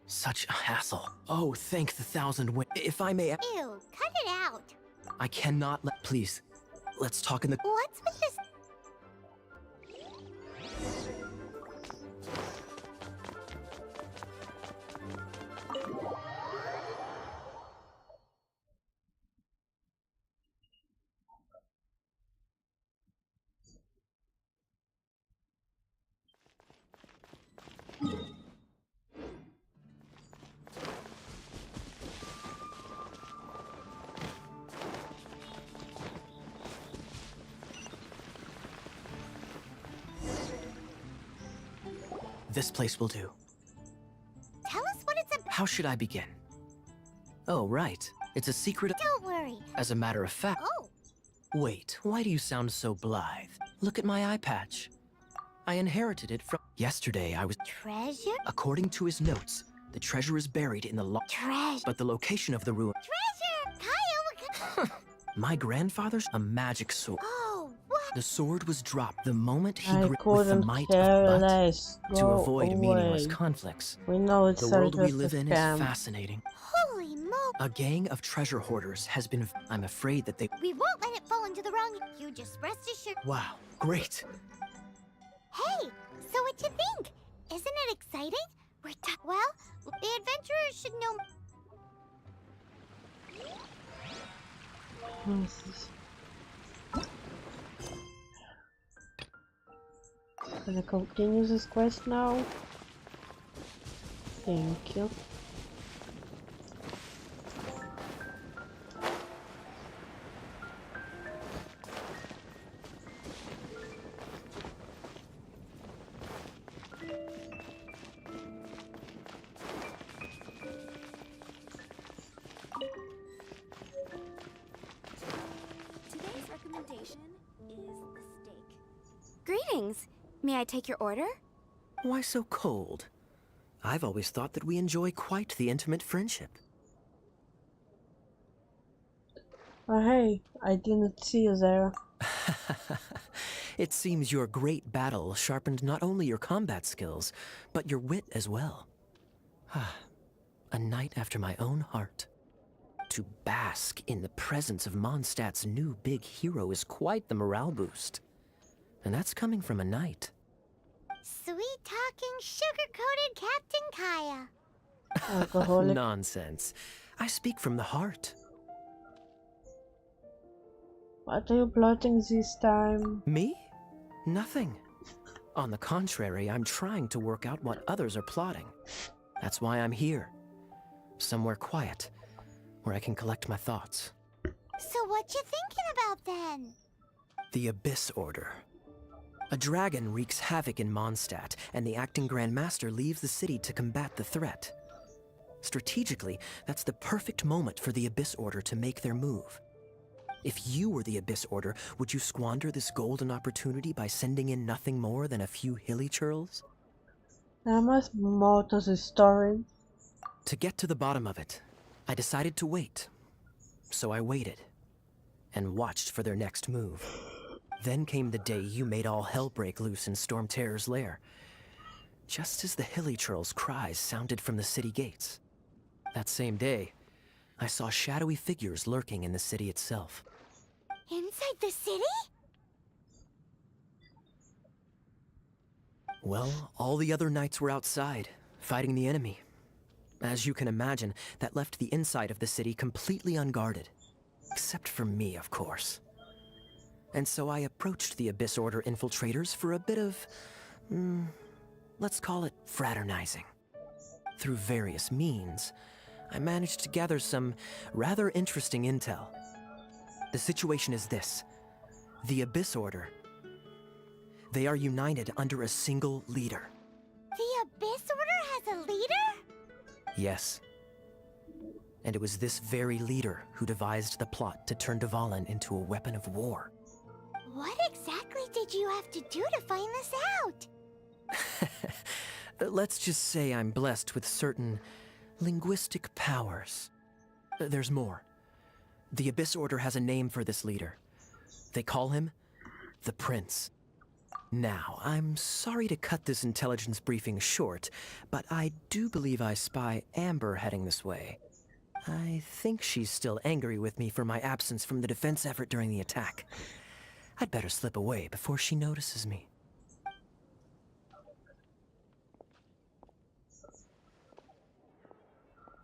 [SPEAKER 2] Such a hassle. Oh, thank the thousand winds. If I may...
[SPEAKER 5] Ew, cut it out.
[SPEAKER 2] I cannot let... Please, let's talk in the...
[SPEAKER 5] What's with this?
[SPEAKER 2] This place will do.
[SPEAKER 5] Tell us what it's about.
[SPEAKER 2] How should I begin? Oh, right. It's a secret...
[SPEAKER 5] Don't worry.
[SPEAKER 2] As a matter of fact...
[SPEAKER 5] Oh,
[SPEAKER 2] Wait, why do you sound so blithe? Look at my eye patch. I inherited it from... Yesterday, I was...
[SPEAKER 5] treasure?
[SPEAKER 2] According to his notes, the treasure is buried in the
[SPEAKER 5] Treasure.
[SPEAKER 2] But the location of the ruin...
[SPEAKER 5] Treasure! Kyle!
[SPEAKER 2] My grandfather's a magic sword.
[SPEAKER 5] Oh, what?
[SPEAKER 2] The sword was dropped the moment he
[SPEAKER 1] I
[SPEAKER 2] gripped with the
[SPEAKER 1] couldn't
[SPEAKER 2] might
[SPEAKER 1] care
[SPEAKER 2] of Butt
[SPEAKER 1] less.
[SPEAKER 2] to
[SPEAKER 1] Go
[SPEAKER 2] avoid meaningless
[SPEAKER 1] away.
[SPEAKER 2] conflicts.
[SPEAKER 1] We know it's
[SPEAKER 2] The world we
[SPEAKER 1] just a
[SPEAKER 2] live in is
[SPEAKER 1] scam.
[SPEAKER 2] fascinating.
[SPEAKER 5] Holy moke.
[SPEAKER 2] A gang of treasure hoarders has been... I'm afraid that they...
[SPEAKER 5] We won't let it fall into the wrong... You just rest assured.
[SPEAKER 2] Wow, great.
[SPEAKER 5] Hey, so what you think? Isn't it exciting? Well, the adventurers should know...
[SPEAKER 1] Can I continue this quest now? Thank you.
[SPEAKER 8] Greetings. May I take your order?
[SPEAKER 11] Why so cold? I've always thought that we enjoy quite the intimate friendship.
[SPEAKER 1] Oh hey, I didn't see you there.
[SPEAKER 11] It seems your great battle sharpened not only your combat skills, but your wit as well. A knight after my own heart. To bask in the presence of Mondstadt's new big hero is quite the morale boost. And that's coming from a knight.
[SPEAKER 5] Sweet-talking, sugar-coated Captain Kaya.
[SPEAKER 1] Alcoholic.
[SPEAKER 11] Nonsense. I speak from the heart.
[SPEAKER 1] What are you plotting this time?
[SPEAKER 11] Me? Nothing. On the contrary, I'm trying to work out what others are plotting. That's why I'm here. Somewhere quiet, where I can collect my thoughts.
[SPEAKER 5] So what you thinking about then?
[SPEAKER 11] The Abyss Order. A dragon wreaks havoc in Mondstadt, and the acting Grand Master leaves the city to combat the threat. Strategically, that's the perfect moment for the Abyss Order to make their move. If you were the Abyss Order, would you squander this golden opportunity by sending in nothing more than a few hilly churls?
[SPEAKER 1] There must be more to the story.
[SPEAKER 11] To get to the bottom of it, I decided to wait. So I waited, and watched for their next move. Then came the day you made all hell break loose in Storm Terror's lair, just as the hilly churls' cries sounded from the city gates. That same day, I saw shadowy figures lurking in the city itself.
[SPEAKER 5] Inside the city?
[SPEAKER 11] Well, all the other knights were outside, fighting the enemy. As you can imagine, that left the inside of the city completely unguarded. Except for me, of course. And so I approached the Abyss Order infiltrators for a bit of, let's call it fraternizing. Through various means, I managed to gather some rather interesting intel. The situation is this. The Abyss Order. They are united under a single leader.
[SPEAKER 5] The Abyss Order has a leader?
[SPEAKER 11] Yes. And it was this very leader who devised the plot to turn Dvalin into a weapon of war.
[SPEAKER 5] What exactly did you have to do to find this out?
[SPEAKER 11] Let's just say I'm blessed with certain linguistic powers. There's more. The Abyss Order has a name for this leader. They call him the Prince. Now, I'm sorry to cut this intelligence briefing short, but I do believe I spy Amber heading this way. I think she's still angry with me for my absence from the defense effort during the attack. I'd better slip away before she notices me.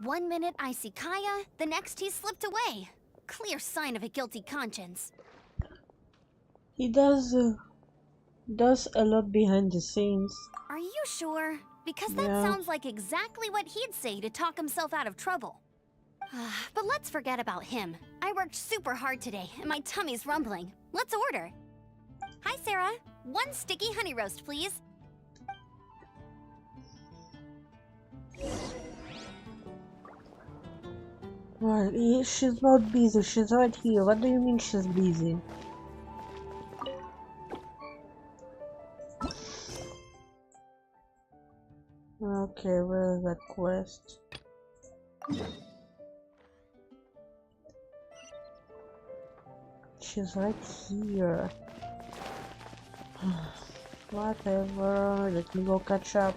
[SPEAKER 8] One minute I see Kaya, the next he slipped away. Clear sign of a guilty conscience.
[SPEAKER 1] He does a lot behind the scenes.
[SPEAKER 8] Are you sure? Because that
[SPEAKER 1] Yeah.
[SPEAKER 8] sounds like exactly what he'd say to talk himself out of trouble. But let's forget about him. I worked super hard today, and my tummy's rumbling. Let's order. Hi, Sarah. One sticky honey roast, please.
[SPEAKER 1] Well, she's not busy, she's right here. What do you mean she's busy? Okay, where is that quest? She's right here. Whatever, let me go catch up.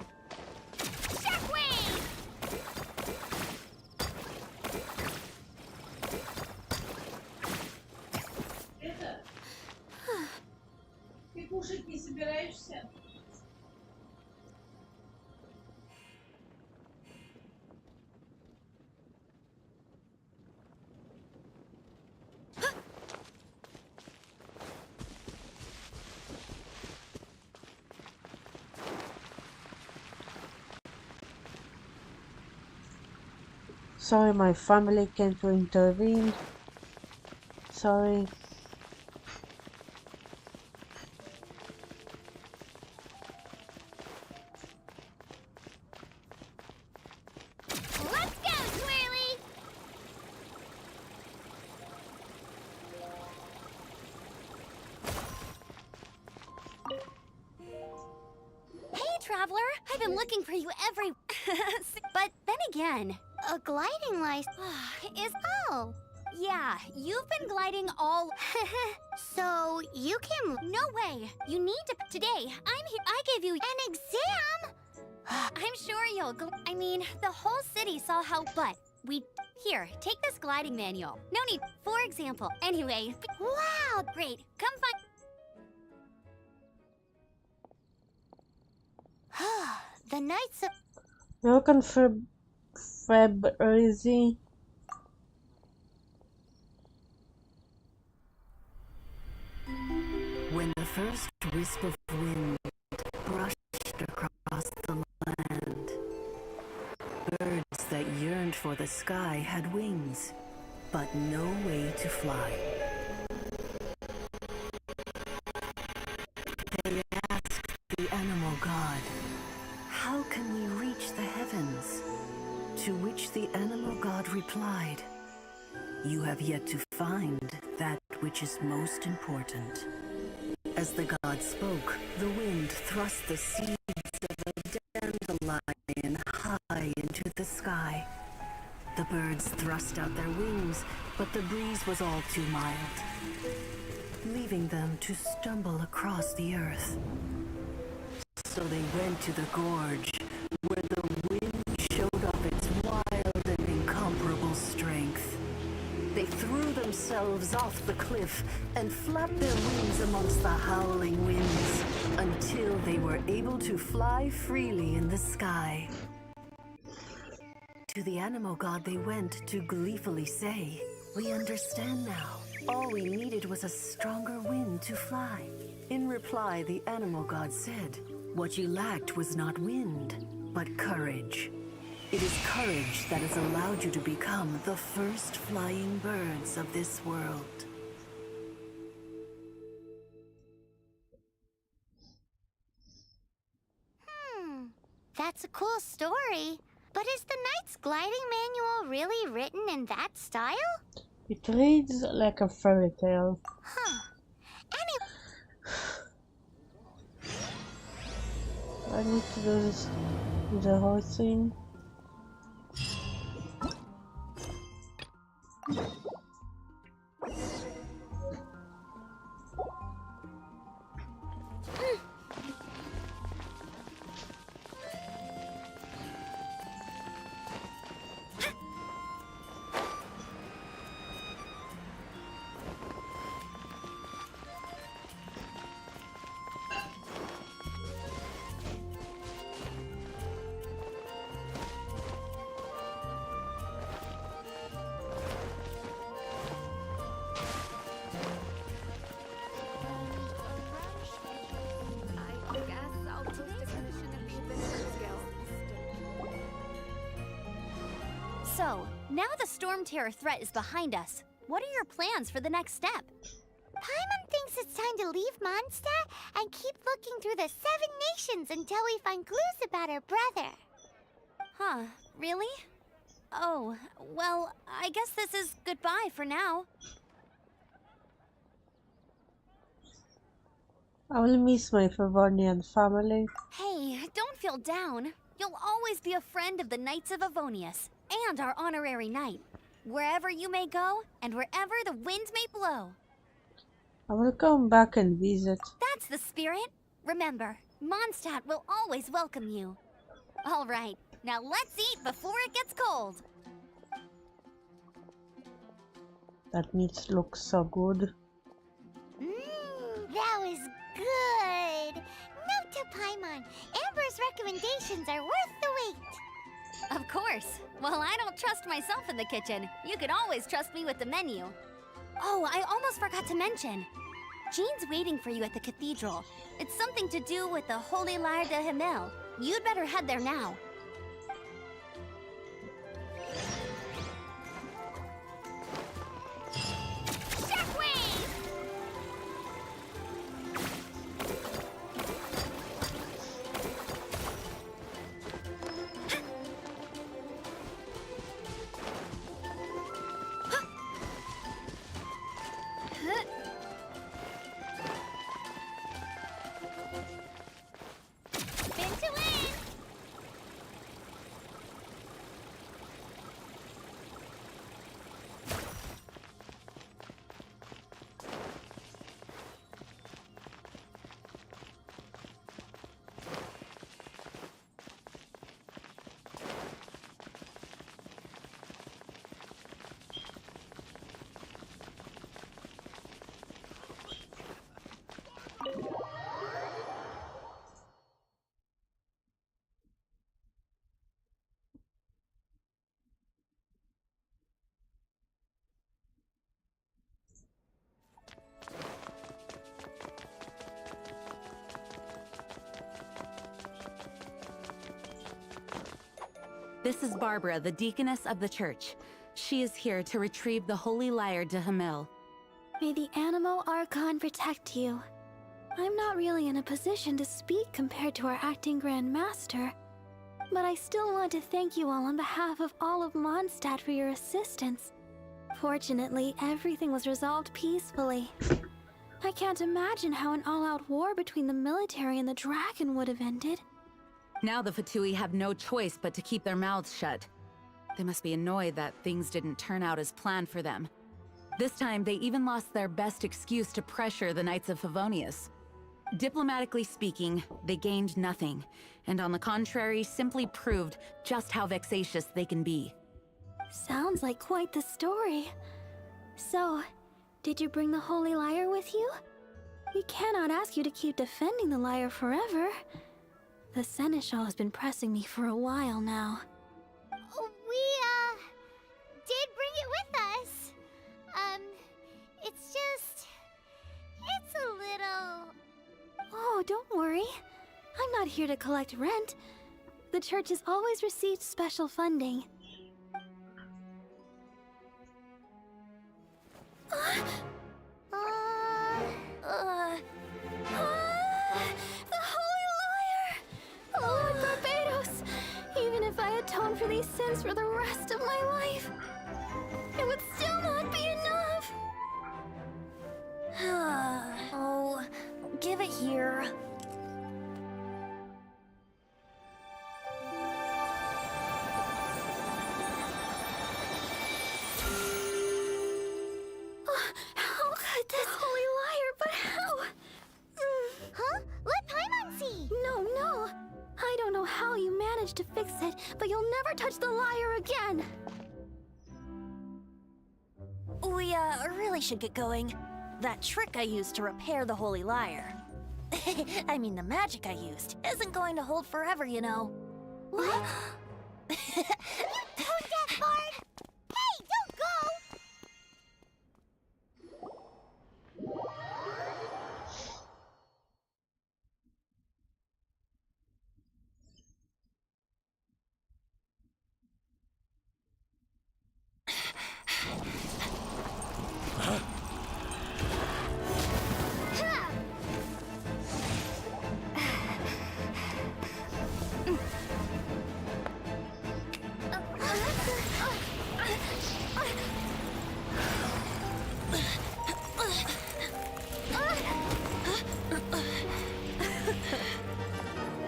[SPEAKER 1] Sorry, my family can't intervene. Sorry.
[SPEAKER 5] Let's go, Swirly!
[SPEAKER 8] traveler. I've been looking for you every... But then again...
[SPEAKER 5] A gliding license
[SPEAKER 8] is...
[SPEAKER 5] Oh.
[SPEAKER 8] Yeah, you've been gliding all...
[SPEAKER 5] So, you can...
[SPEAKER 8] No way. You need to... Today, I'm here... I gave you...
[SPEAKER 5] An exam?
[SPEAKER 8] I'm sure you'll... I mean, the whole city saw how... But we... Here, take this gliding manual. No need... For example. Anyway...
[SPEAKER 5] Wow!
[SPEAKER 8] Great. Come find...
[SPEAKER 5] The Knights of...
[SPEAKER 1] Welcome February.
[SPEAKER 12] When the first wisp of wind brushed across the land, birds that yearned for the sky had wings, but no way to fly. They asked the animal god, "How can we reach the heavens?" To which the animal god replied, "You have yet to find that which is most important." As the god spoke, the wind thrust the seeds of a dandelion high into the sky. The birds thrust out their wings, but the breeze was all too mild, leaving them to stumble across the earth. So they went to the gorge, where the wind showed up its wild and incomparable strength. They threw themselves off the cliff and flapped their wings amongst the howling winds until they were able to fly freely in the sky. To the animal god they went to gleefully say, "We understand now. All we needed was a stronger wind to fly." In reply, the animal god said, "What you lacked was not wind, but courage. It is courage that has allowed you to become the first flying birds of this world."
[SPEAKER 5] That's a cool story. But is the Knight's gliding manual really written in that style?
[SPEAKER 1] It reads like a fairy tale.
[SPEAKER 5] Huh.
[SPEAKER 1] I need to do this with the whole thing.
[SPEAKER 8] So, now the Storm Terror threat is behind us. What are your plans for the next step?
[SPEAKER 5] Paimon thinks it's time to leave Mondstadt and keep looking through the 7 nations until we find clues about her brother.
[SPEAKER 8] Huh, really? Oh, well, I guess this is goodbye for now.
[SPEAKER 1] I will miss my Favonian family.
[SPEAKER 8] Hey, don't feel down. You'll always be a friend of the Knights of Avonius, and our honorary knight. Wherever you may go, and wherever the wind may blow.
[SPEAKER 1] I will come back and visit.
[SPEAKER 8] That's the spirit. Remember, Mondstadt will always welcome you. All right, now let's eat before it gets cold.
[SPEAKER 1] That meat looks so good.
[SPEAKER 5] That was good. Note to Paimon, Amber's recommendations are worth the wait.
[SPEAKER 8] Of course. Well, I don't trust myself in the kitchen. You can always trust me with the menu. Oh, I almost forgot to mention. Jean's waiting for you at the cathedral. It's something to do with the Holy Lyre de Himmel. You'd better head there now.
[SPEAKER 5] Into it!
[SPEAKER 6] This is Barbara, the deaconess of the church. She is here to retrieve the holy lyre de Hamil.
[SPEAKER 8] May the Animo Archon protect you. I'm not really in a position to speak compared to our acting Grand Master, but I still want to thank you all on behalf of all of Mondstadt for your assistance. Fortunately, everything was resolved peacefully. I can't imagine how an all-out war between the military and the dragon would have ended.
[SPEAKER 6] Now the Fatui have no choice but to keep their mouths shut. They must be annoyed that things didn't turn out as planned for them. This time, they even lost their best excuse to pressure the Knights of Favonius. Diplomatically speaking, they gained nothing, and on the contrary, simply proved just how vexatious they can be.
[SPEAKER 8] Sounds like quite the story. So, did you bring the Holy Lyre with you? We cannot ask you to keep defending the lyre forever. The Seneschal has been pressing me for a while now.
[SPEAKER 5] We, did bring it with us. It's just... it's a little...
[SPEAKER 8] Oh, don't worry. I'm not here to collect rent. The church has always received special funding. The Holy Lyre! Lord Barbados! Even if I atone for these sins for the rest of my life, it would still not be enough!
[SPEAKER 4] Oh, give it here.
[SPEAKER 8] How could this Holy Lyre, but how?
[SPEAKER 5] Huh? Let Paimon see!
[SPEAKER 8] No. I don't know how you managed to fix it, but you'll never touch the lyre again!
[SPEAKER 4] We, really should get going. That trick I used to repair the Holy Lyre. I mean, the magic I used isn't going to hold forever, you know.
[SPEAKER 5] What? You tone-deaf, Bard! Hey, don't go!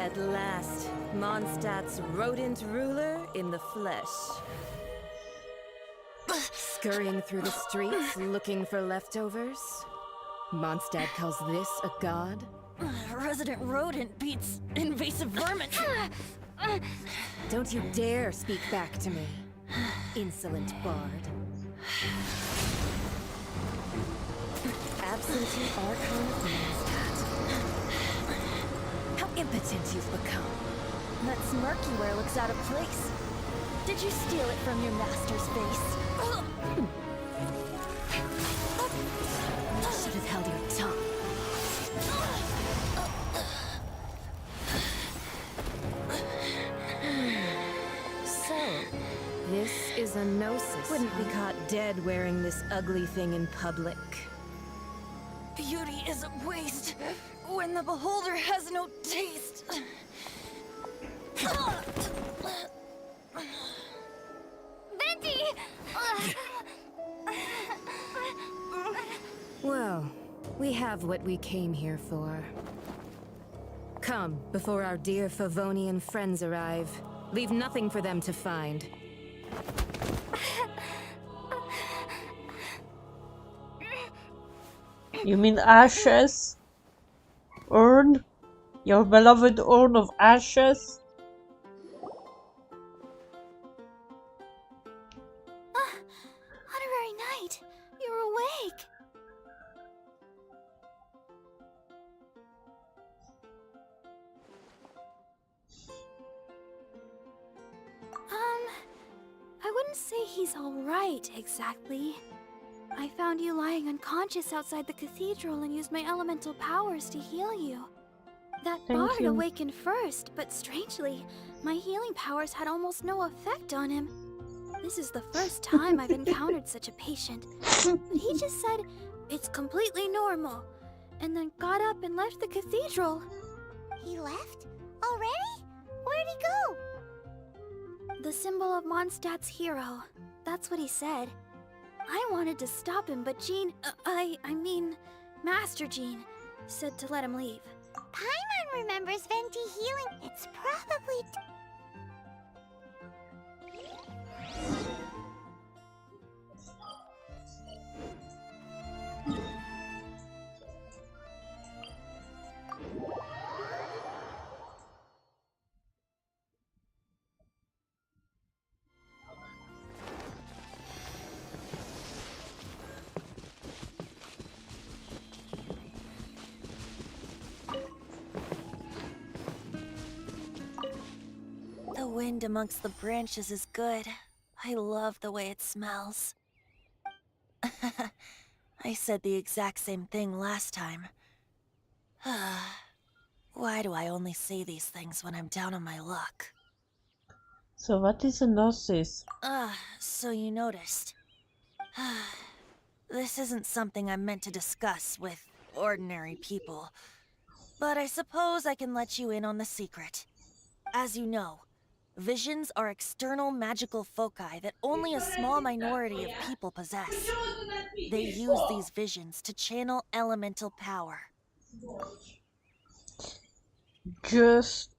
[SPEAKER 13] At last, Mondstadt's rodent ruler in the flesh. Scurrying through the streets looking for leftovers? Mondstadt calls this a god?
[SPEAKER 4] Resident rodent beats invasive vermin.
[SPEAKER 13] Don't you dare speak back to me, insolent bard. Absentee Archon of Mondstadt. How impotent you've become.
[SPEAKER 4] That smirky wear looks out of place. Did you steal it from your master's face?
[SPEAKER 13] You should have held your tongue. So, this is a gnosis. Wouldn't be caught dead wearing this ugly thing in public.
[SPEAKER 4] Beauty is a waste when the beholder has no taste.
[SPEAKER 5] Venti!
[SPEAKER 13] Well, we have what we came here for. Come, before our dear Favonian friends arrive. Leave nothing for them to find.
[SPEAKER 1] You mean ashes? Urn? Your beloved urn of ashes?
[SPEAKER 8] Honorary Knight, you're awake! I wouldn't say he's alright, exactly. I found you lying unconscious outside the cathedral and used my elemental powers to heal you.
[SPEAKER 10] That
[SPEAKER 1] Thank
[SPEAKER 10] bard
[SPEAKER 1] you.
[SPEAKER 10] awakened first, but strangely, my healing powers had almost no effect on him. This is the first time I've encountered such a patient. But he just said, it's completely normal, and then got up and left the cathedral.
[SPEAKER 5] He left? Already? Where'd he go?
[SPEAKER 10] The symbol of Mondstadt's hero. That's what he said. I wanted to stop him, but Jean, I mean, Master Jean, said to let him leave.
[SPEAKER 5] Paimon remembers Venti healing. It's probably...
[SPEAKER 4] The wind amongst the branches is good. I love the way it smells. I said the exact same thing last time. Why do I only say these things when I'm down on my luck?
[SPEAKER 1] So what is a gnosis?
[SPEAKER 4] So you noticed. This isn't something I'm meant to discuss with ordinary people, but I suppose I can let you in on the secret. As you know, visions are external magical foci that only a small minority of people possess. They use these visions to channel elemental power.
[SPEAKER 1] Just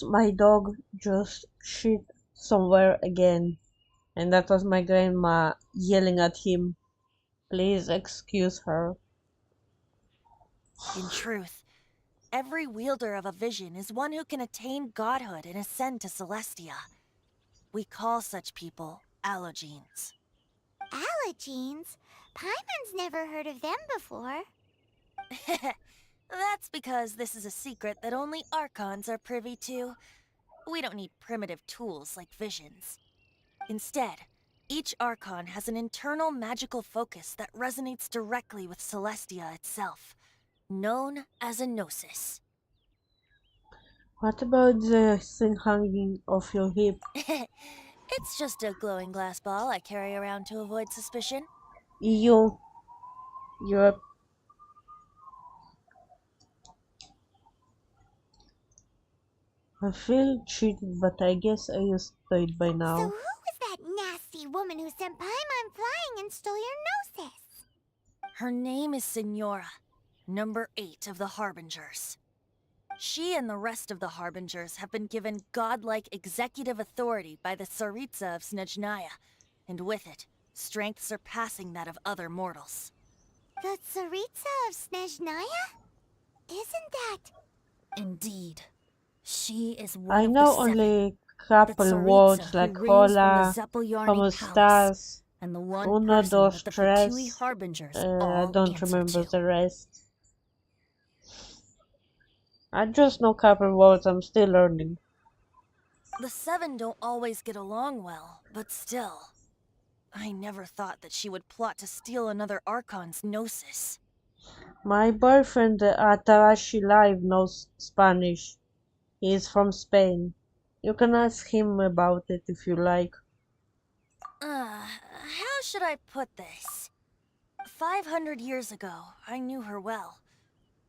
[SPEAKER 1] my dog just shit somewhere again. And that was my grandma yelling at him. Please excuse her.
[SPEAKER 4] In truth, every wielder of a vision is one who can attain godhood and ascend to Celestia. We call such people allogenes.
[SPEAKER 5] Allogenes? Paimon's never heard of them before.
[SPEAKER 4] That's because this is a secret that only Archons are privy to. We don't need primitive tools like visions. Instead, each Archon has an internal magical focus that resonates directly with Celestia itself, known as a gnosis.
[SPEAKER 1] What about the thing hanging off your hip?
[SPEAKER 4] It's just a glowing glass ball I carry around to avoid suspicion.
[SPEAKER 1] You're I feel cheated, but I guess I used to it by
[SPEAKER 5] So
[SPEAKER 1] now.
[SPEAKER 5] who was that nasty woman who sent Paimon flying and stole your gnosis?
[SPEAKER 4] Her name is Signora, number 8 of the Harbingers. She and the rest of the Harbingers have been given godlike executive authority by the Tsaritsa of Snezhnaya, and with it, strength surpassing that of other mortals.
[SPEAKER 5] The Tsaritsa of Snezhnaya? Isn't that...
[SPEAKER 4] Indeed. She is one
[SPEAKER 1] I
[SPEAKER 4] of
[SPEAKER 1] know
[SPEAKER 4] the 7.
[SPEAKER 1] only
[SPEAKER 4] The
[SPEAKER 1] couple
[SPEAKER 4] Tsaritsa
[SPEAKER 1] words
[SPEAKER 4] who
[SPEAKER 1] like
[SPEAKER 4] reigns
[SPEAKER 1] hola,
[SPEAKER 4] from the Zepoyarni
[SPEAKER 1] como
[SPEAKER 4] Palace,
[SPEAKER 1] estás,
[SPEAKER 4] and the one
[SPEAKER 1] uno,
[SPEAKER 4] person
[SPEAKER 1] dos,
[SPEAKER 4] that the
[SPEAKER 1] tres.
[SPEAKER 4] Fatui Harbingers
[SPEAKER 1] I
[SPEAKER 4] all
[SPEAKER 1] don't
[SPEAKER 4] answer
[SPEAKER 1] remember
[SPEAKER 4] to.
[SPEAKER 1] the rest. I just know couple words, I'm still learning.
[SPEAKER 4] The 7 don't always get along well, but still. I never thought that she would plot to steal another Archon's gnosis.
[SPEAKER 1] My boyfriend Tarashi Live knows Spanish. He is from Spain. You can ask him about it if you like.
[SPEAKER 4] How should I put this? 500 years ago, I knew her well.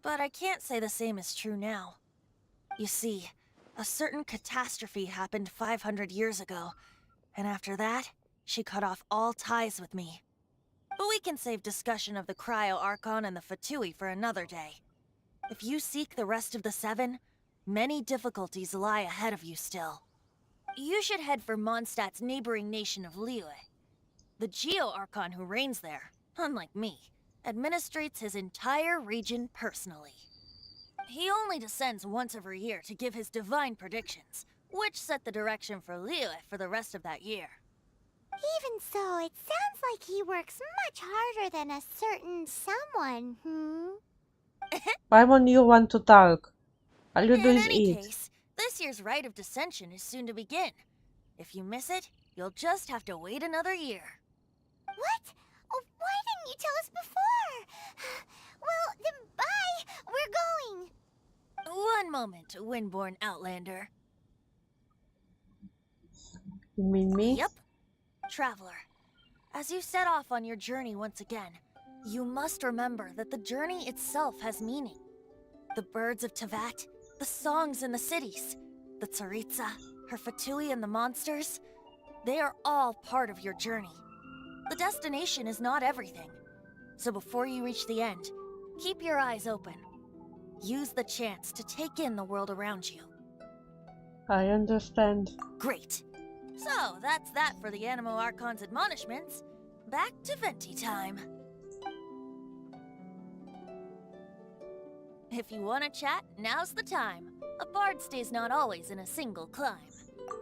[SPEAKER 4] But I can't say the same is true now. You see, a certain catastrophe happened 500 years ago, and after that, she cut off all ties with me. But we can save discussion of the Cryo Archon and the Fatui for another day. If you seek the rest of the 7, many difficulties lie ahead of you still. You should head for Mondstadt's neighboring nation of Liyue. The Geo Archon who reigns there, unlike me, administrates his entire region personally. He only descends once every year to give his divine predictions, which set the direction for Liyue for the rest of that year.
[SPEAKER 5] Even so, it sounds like he works much harder than a certain someone,
[SPEAKER 1] Why won't you want to talk? All you do
[SPEAKER 4] In
[SPEAKER 1] is
[SPEAKER 4] any
[SPEAKER 1] eat.
[SPEAKER 4] case, this year's Rite of Dissension is soon to begin. If you miss it, you'll just have to wait another year.
[SPEAKER 5] What? Oh, why didn't you tell us before? Well, then bye! We're going!
[SPEAKER 4] moment, Windborn Outlander.
[SPEAKER 1] You mean me?
[SPEAKER 4] Yep. Traveler, as you set off on your journey once again, you must remember that the journey itself has meaning. The birds of Tevat, the songs in the cities, the Tsaritsa, her Fatui and the monsters, they are all part of your journey. The destination is not everything. So before you reach the end, keep your eyes open. Use the chance to take in the world around you.
[SPEAKER 1] I understand.
[SPEAKER 4] Great. So, that's that for the Animo Archon's admonishments. Back to Venti time. If you want to chat, now's the time. A bard stays not always in a single climb.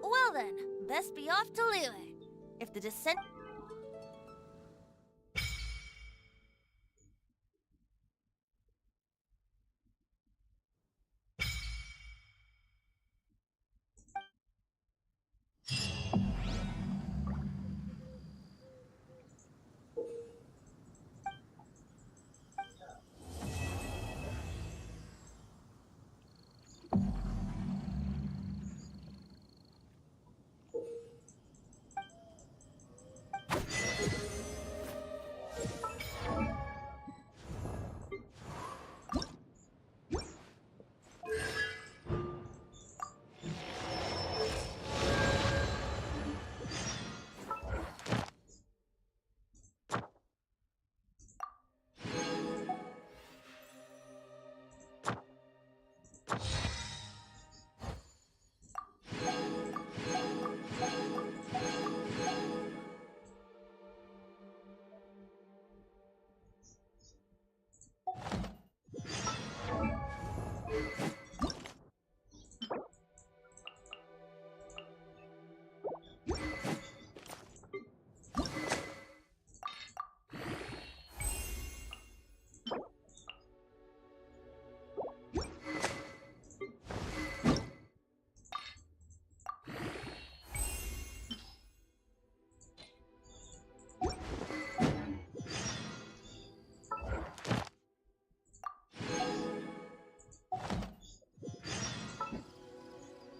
[SPEAKER 4] Well then, best be off to Liyue. If the descent...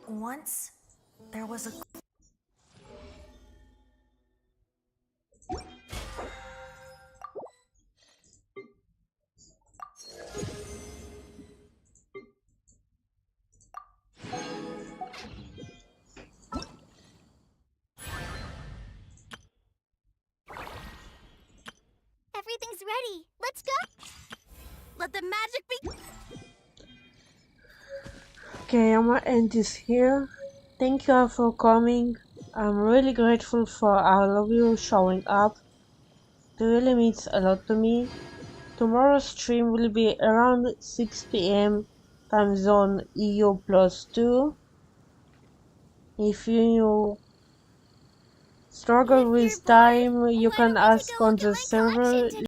[SPEAKER 4] Once, there was a...
[SPEAKER 5] Everything's ready. Let's go.
[SPEAKER 4] Let the magic be...
[SPEAKER 1] Okay, I'm gonna end this here. Thank you all for coming. I'm really grateful for all of you showing up. It really means a lot to me. Tomorrow's stream will be around 6 p.m. time zone EU +2. If you struggle with time, you can ask on the server